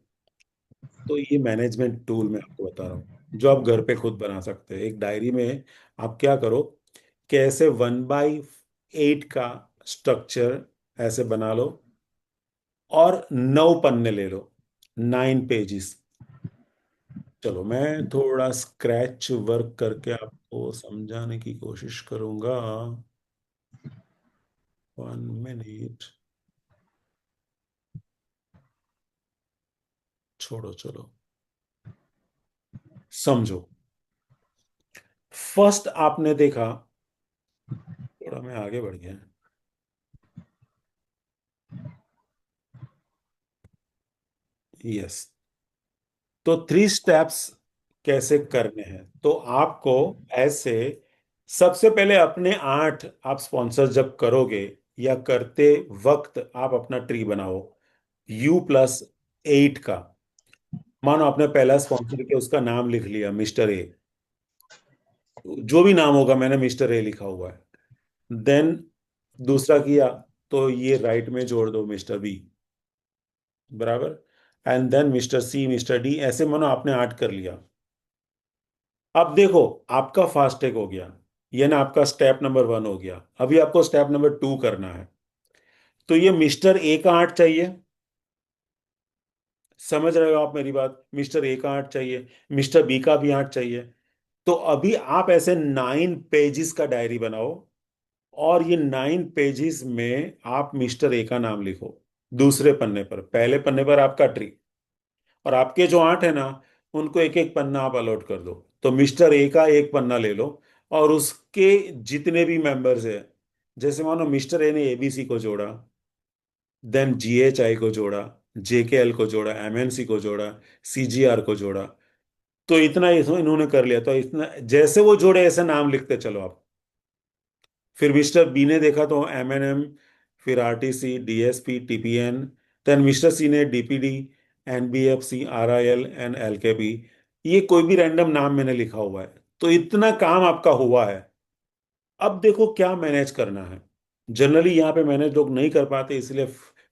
तो ये मैनेजमेंट टूल मैं आपको बता रहा हूँ, जो आप घर पे खुद बना सकते हैं। एक डायरी में आप क्या करो, कैसे 1/8 का स्ट्रक्चर ऐसे बना लो, और 9 पन्ने ले लो, 9 पेजेस। चलो मैं थोड़ा स्क्रैच वर्क करके आपको समझाने की कोशिश करूंगा। 1 मिनट, छोड़ो चलो, समझो। फर्स्ट आपने देखा, थोड़ा मैं आगे बढ़ गया। यस। तो 3 स्टेप्स कैसे करने हैं, तो आपको ऐसे, सबसे पहले अपने 8 आप स्पॉन्सर जब करोगे या करते वक्त आप अपना ट्री बनाओ U+8 का। मानो आपने पहला स्पॉन्सर किया, उसका नाम लिख लिया मिस्टर ए, जो भी नाम होगा, मैंने मिस्टर ए लिखा हुआ है। देन दूसरा किया, तो ये राइट में जोड़ दो मिस्टर बी, बराबर। And then mister C, mister D, ऐसे मानो आपने 8 कर लिया। अब देखो, आपका फास्ट टैग हो गया, ये ना आपका स्टेप नंबर 1 हो गया। अभी आपको स्टेप नंबर 2 करना है। तो ये मिस्टर ए का 8 चाहिए, समझ रहे हो आप मेरी बात? मिस्टर ए का 8 चाहिए, मिस्टर बी का भी 8 चाहिए। तो अभी आप ऐसे 9 पेजेस का डायरी बनाओ, और ये 9 पेजेस में आप मिस्टर ए का नाम लिखो दूसरे पन्ने पर। पहले पन्ने पर आपका ट्री, और आपके जो 8 है ना, उनको एक एक पन्ना आप अलॉट कर दो। तो मिस्टर ए का एक पन्ना ले लो, और उसके जितने भी मेंबर्स हैं, जैसे मानो मिस्टर ए ने एबीसी को जोड़ा, देन जीएचआई को जोड़ा, जेकेएल को जोड़ा, एमएनसी को जोड़ा, सीजीआर को जोड़ा, तो इतना इन्होंने कर लिया। तो इतना जैसे वो जोड़े ऐसे नाम लिखते चलो आप। फिर मिस्टर बी ने देखा तो एमएनएम, फिर RTC, DSP, TPN. Then mister C ने DPD, NBFC, RIL and LKP. ये कोई भी रैंडम नाम मैंने लिखा हुआ है। तो इतना काम आपका हुआ है। अब देखो क्या मैनेज करना है। जनरली यहाँ पे मैनेज लोग नहीं कर पाते, इसलिए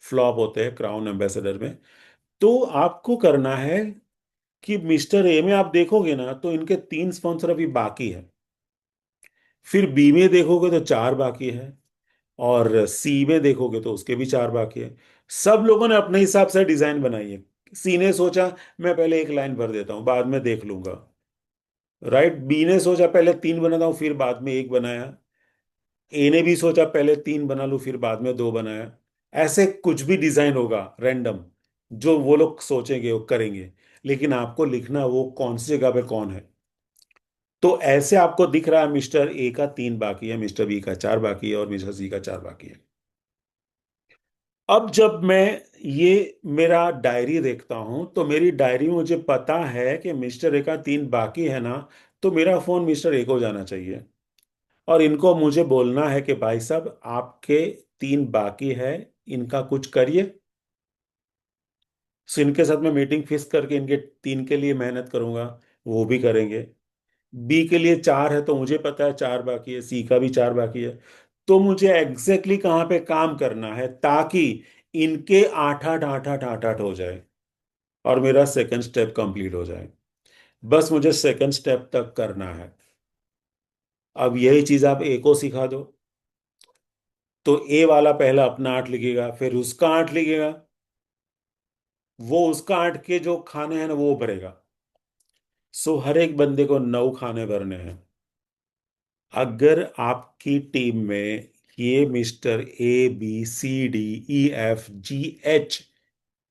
फ्लॉप होते हैं क्राउन एम्बेसडर में। तो आपको करना है कि मिस्टर ए में आप देखोगे ना, तो इनके 3 स्पॉन्सर अभी बाकी है। फिर बी में देखोगे तो 4 बाकी है, और सी में देखोगे तो उसके भी 4 बाकी है। सब लोगों ने अपने हिसाब से डिजाइन बनाई है। सी ने सोचा मैं पहले एक लाइन भर देता हूँ, बाद में देख लूंगा। राइट, बी ने सोचा पहले 3 बनाता हूँ, फिर बाद में एक बनाया। ए ने भी सोचा पहले 3 बना लूं, फिर बाद में 2 बनाया। ऐसे कुछ भी डिजाइन होगा रैंडम, जो वो लोग सोचेंगे वो करेंगे। लेकिन आपको लिखना वो कौन सी जगह पे कौन है। तो ऐसे आपको दिख रहा है मिस्टर ए का 3 बाकी है, मिस्टर बी का 4 बाकी है, और मिस्टर सी का 4 बाकी है। अब जब मैं ये मेरा डायरी देखता हूं, तो मेरी डायरी में मुझे पता है कि मिस्टर ए का 3 बाकी है ना, तो मेरा फोन मिस्टर ए को जाना चाहिए, और इनको मुझे बोलना है कि भाई साहब आपके 3 बाकी है, इनका कुछ करिए। सो इनके साथ मैं मीटिंग फिक्स करके इनके 3 के लिए मेहनत करूंगा, वो भी करेंगे। बी के लिए 4 है, तो मुझे पता है 4 बाकी है, सी का भी 4 बाकी है। तो मुझे एग्जैक्टली कहाँ पे काम करना है, ताकि इनके 8 8 8 8 8 8 हो जाए, और मेरा सेकंड स्टेप कंप्लीट हो जाए। बस मुझे सेकंड स्टेप तक करना है। अब यही चीज आप ए को सिखा दो, तो ए वाला पहला अपना 8 लिखेगा, फिर उसका 8 लिखेगा, वो उसका 8 के जो खाने हैं ना वो भरेगा। सो हर एक बंदे को 9 खाने भरने हैं। अगर आपकी टीम में ये मिस्टर ABCDEFGH,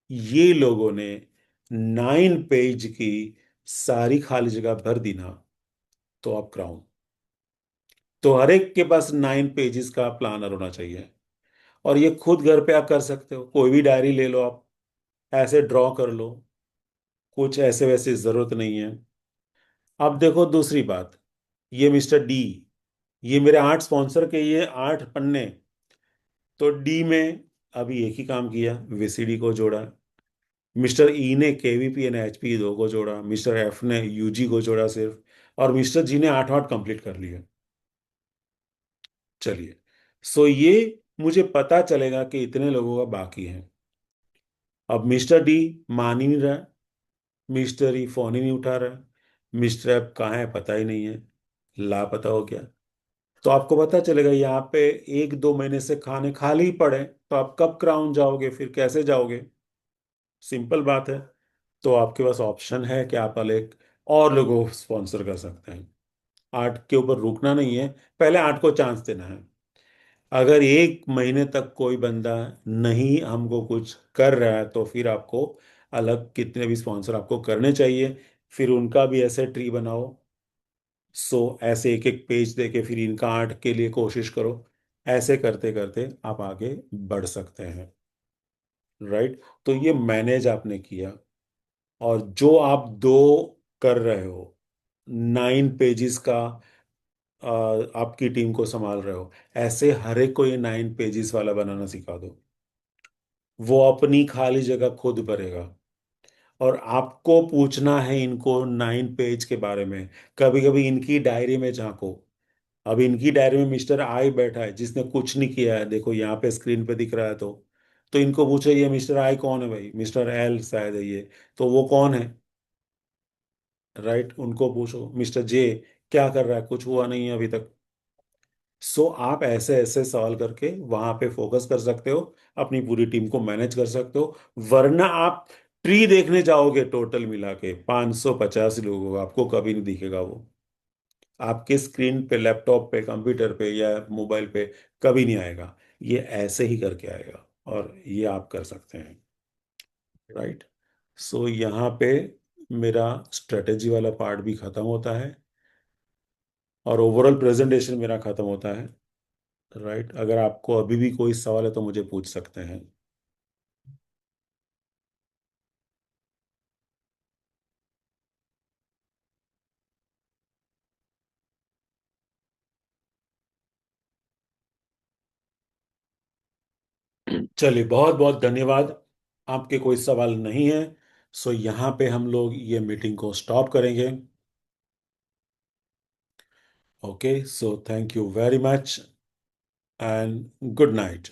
ये लोगों ने 9 पेज की सारी खाली जगह भर दी ना, तो आप क्राउन। तो हर एक के पास 9 पेजेस का प्लानर होना चाहिए। और ये खुद घर पे आप कर सकते हो, कोई भी डायरी ले लो आप, ऐसे ड्रॉ कर लो, कुछ ऐसे वैसे जरूरत नहीं है। अब देखो दूसरी बात, ये मिस्टर डी, ये मेरे 8 स्पॉन्सर के ये 8 पन्ने, तो डी में अभी एक ही काम किया, वीसीडी को जोड़ा। मिस्टर ई ने केवीपी एंड एचपी दो को जोड़ा, मिस्टर एफ ने यूजी को जोड़ा सिर्फ, और मिस्टर जी ने 8 8 कंप्लीट कर लिया। चलिए, सो ये मुझे पता चलेगा कि इतने लोगों का बाकी है। अब मिस्टर डी मान ही नहीं रहा, मिस्टर ई फोन ही नहीं उठा रहा, मिस्टर एफ कहाँ है पता ही नहीं है, लापता हो गया। तो आपको पता चलेगा यहाँ पे 1 2 महीने से खाने खाली ही पड़े, तो आप कब क्राउन जाओगे, फिर कैसे जाओगे? सिंपल बात है। तो आपके पास ऑप्शन है कि आप अलग और लोगों को स्पॉन्सर कर सकते हैं। 8 के ऊपर रुकना नहीं है, पहले 8 को चांस देना है। अगर 1 महीने तक कोई बंदा नहीं हमको कुछ कर रहा है, तो फिर आपको अलग कितने भी स्पॉन्सर आपको करने चाहिए, फिर उनका भी ऐसे ट्री बनाओ। सो ऐसे एक एक पेज दे के फिर इनका 8 के लिए कोशिश करो। ऐसे करते करते आप आगे बढ़ सकते हैं। राइट। तो ये मैनेज आपने किया, और जो आप दो कर रहे हो, 9 पेजेस का, आपकी टीम को संभाल रहे हो, ऐसे हर एक को ये 9 पेजेस वाला बनाना सिखा दो। वो अपनी खाली जगह खुद भरेगा, और आपको पूछना है इनको 9 पेज के बारे में। कभी कभी इनकी डायरी में झांको। अब इनकी डायरी में मिस्टर आई बैठा है जिसने कुछ नहीं किया है, देखो यहाँ पे स्क्रीन पे दिख रहा है। तो इनको पूछो ये मिस्टर आई कौन है भाई, मिस्टर एल शायद है ये, तो वो कौन है? राइट, उनको पूछो। मिस्टर जे क्या कर रहा है, कुछ हुआ नहीं है अभी तक। सो आप ऐसे ऐसे सवाल करके वहां पे फोकस कर सकते हो, अपनी पूरी टीम को मैनेज कर सकते हो। वरना आप ट्री देखने जाओगे टोटल मिला के 550 लोगों का, आपको कभी नहीं दिखेगा वो, आपके स्क्रीन पे, लैपटॉप पे, कंप्यूटर पे या मोबाइल पे कभी नहीं आएगा। ये ऐसे ही करके आएगा, और ये आप कर सकते हैं। राइट। सो यहाँ पे मेरा स्ट्रेटेजी वाला पार्ट भी खत्म होता है, और ओवरऑल प्रेजेंटेशन मेरा खत्म होता है। राइट। अगर आपको अभी भी कोई सवाल है तो मुझे पूछ सकते हैं। चलिए, बहुत बहुत धन्यवाद। आपके कोई सवाल नहीं है, सो यहाँ पे हम लोग ये मीटिंग को स्टॉप करेंगे। Okay, so thank you very much and good night.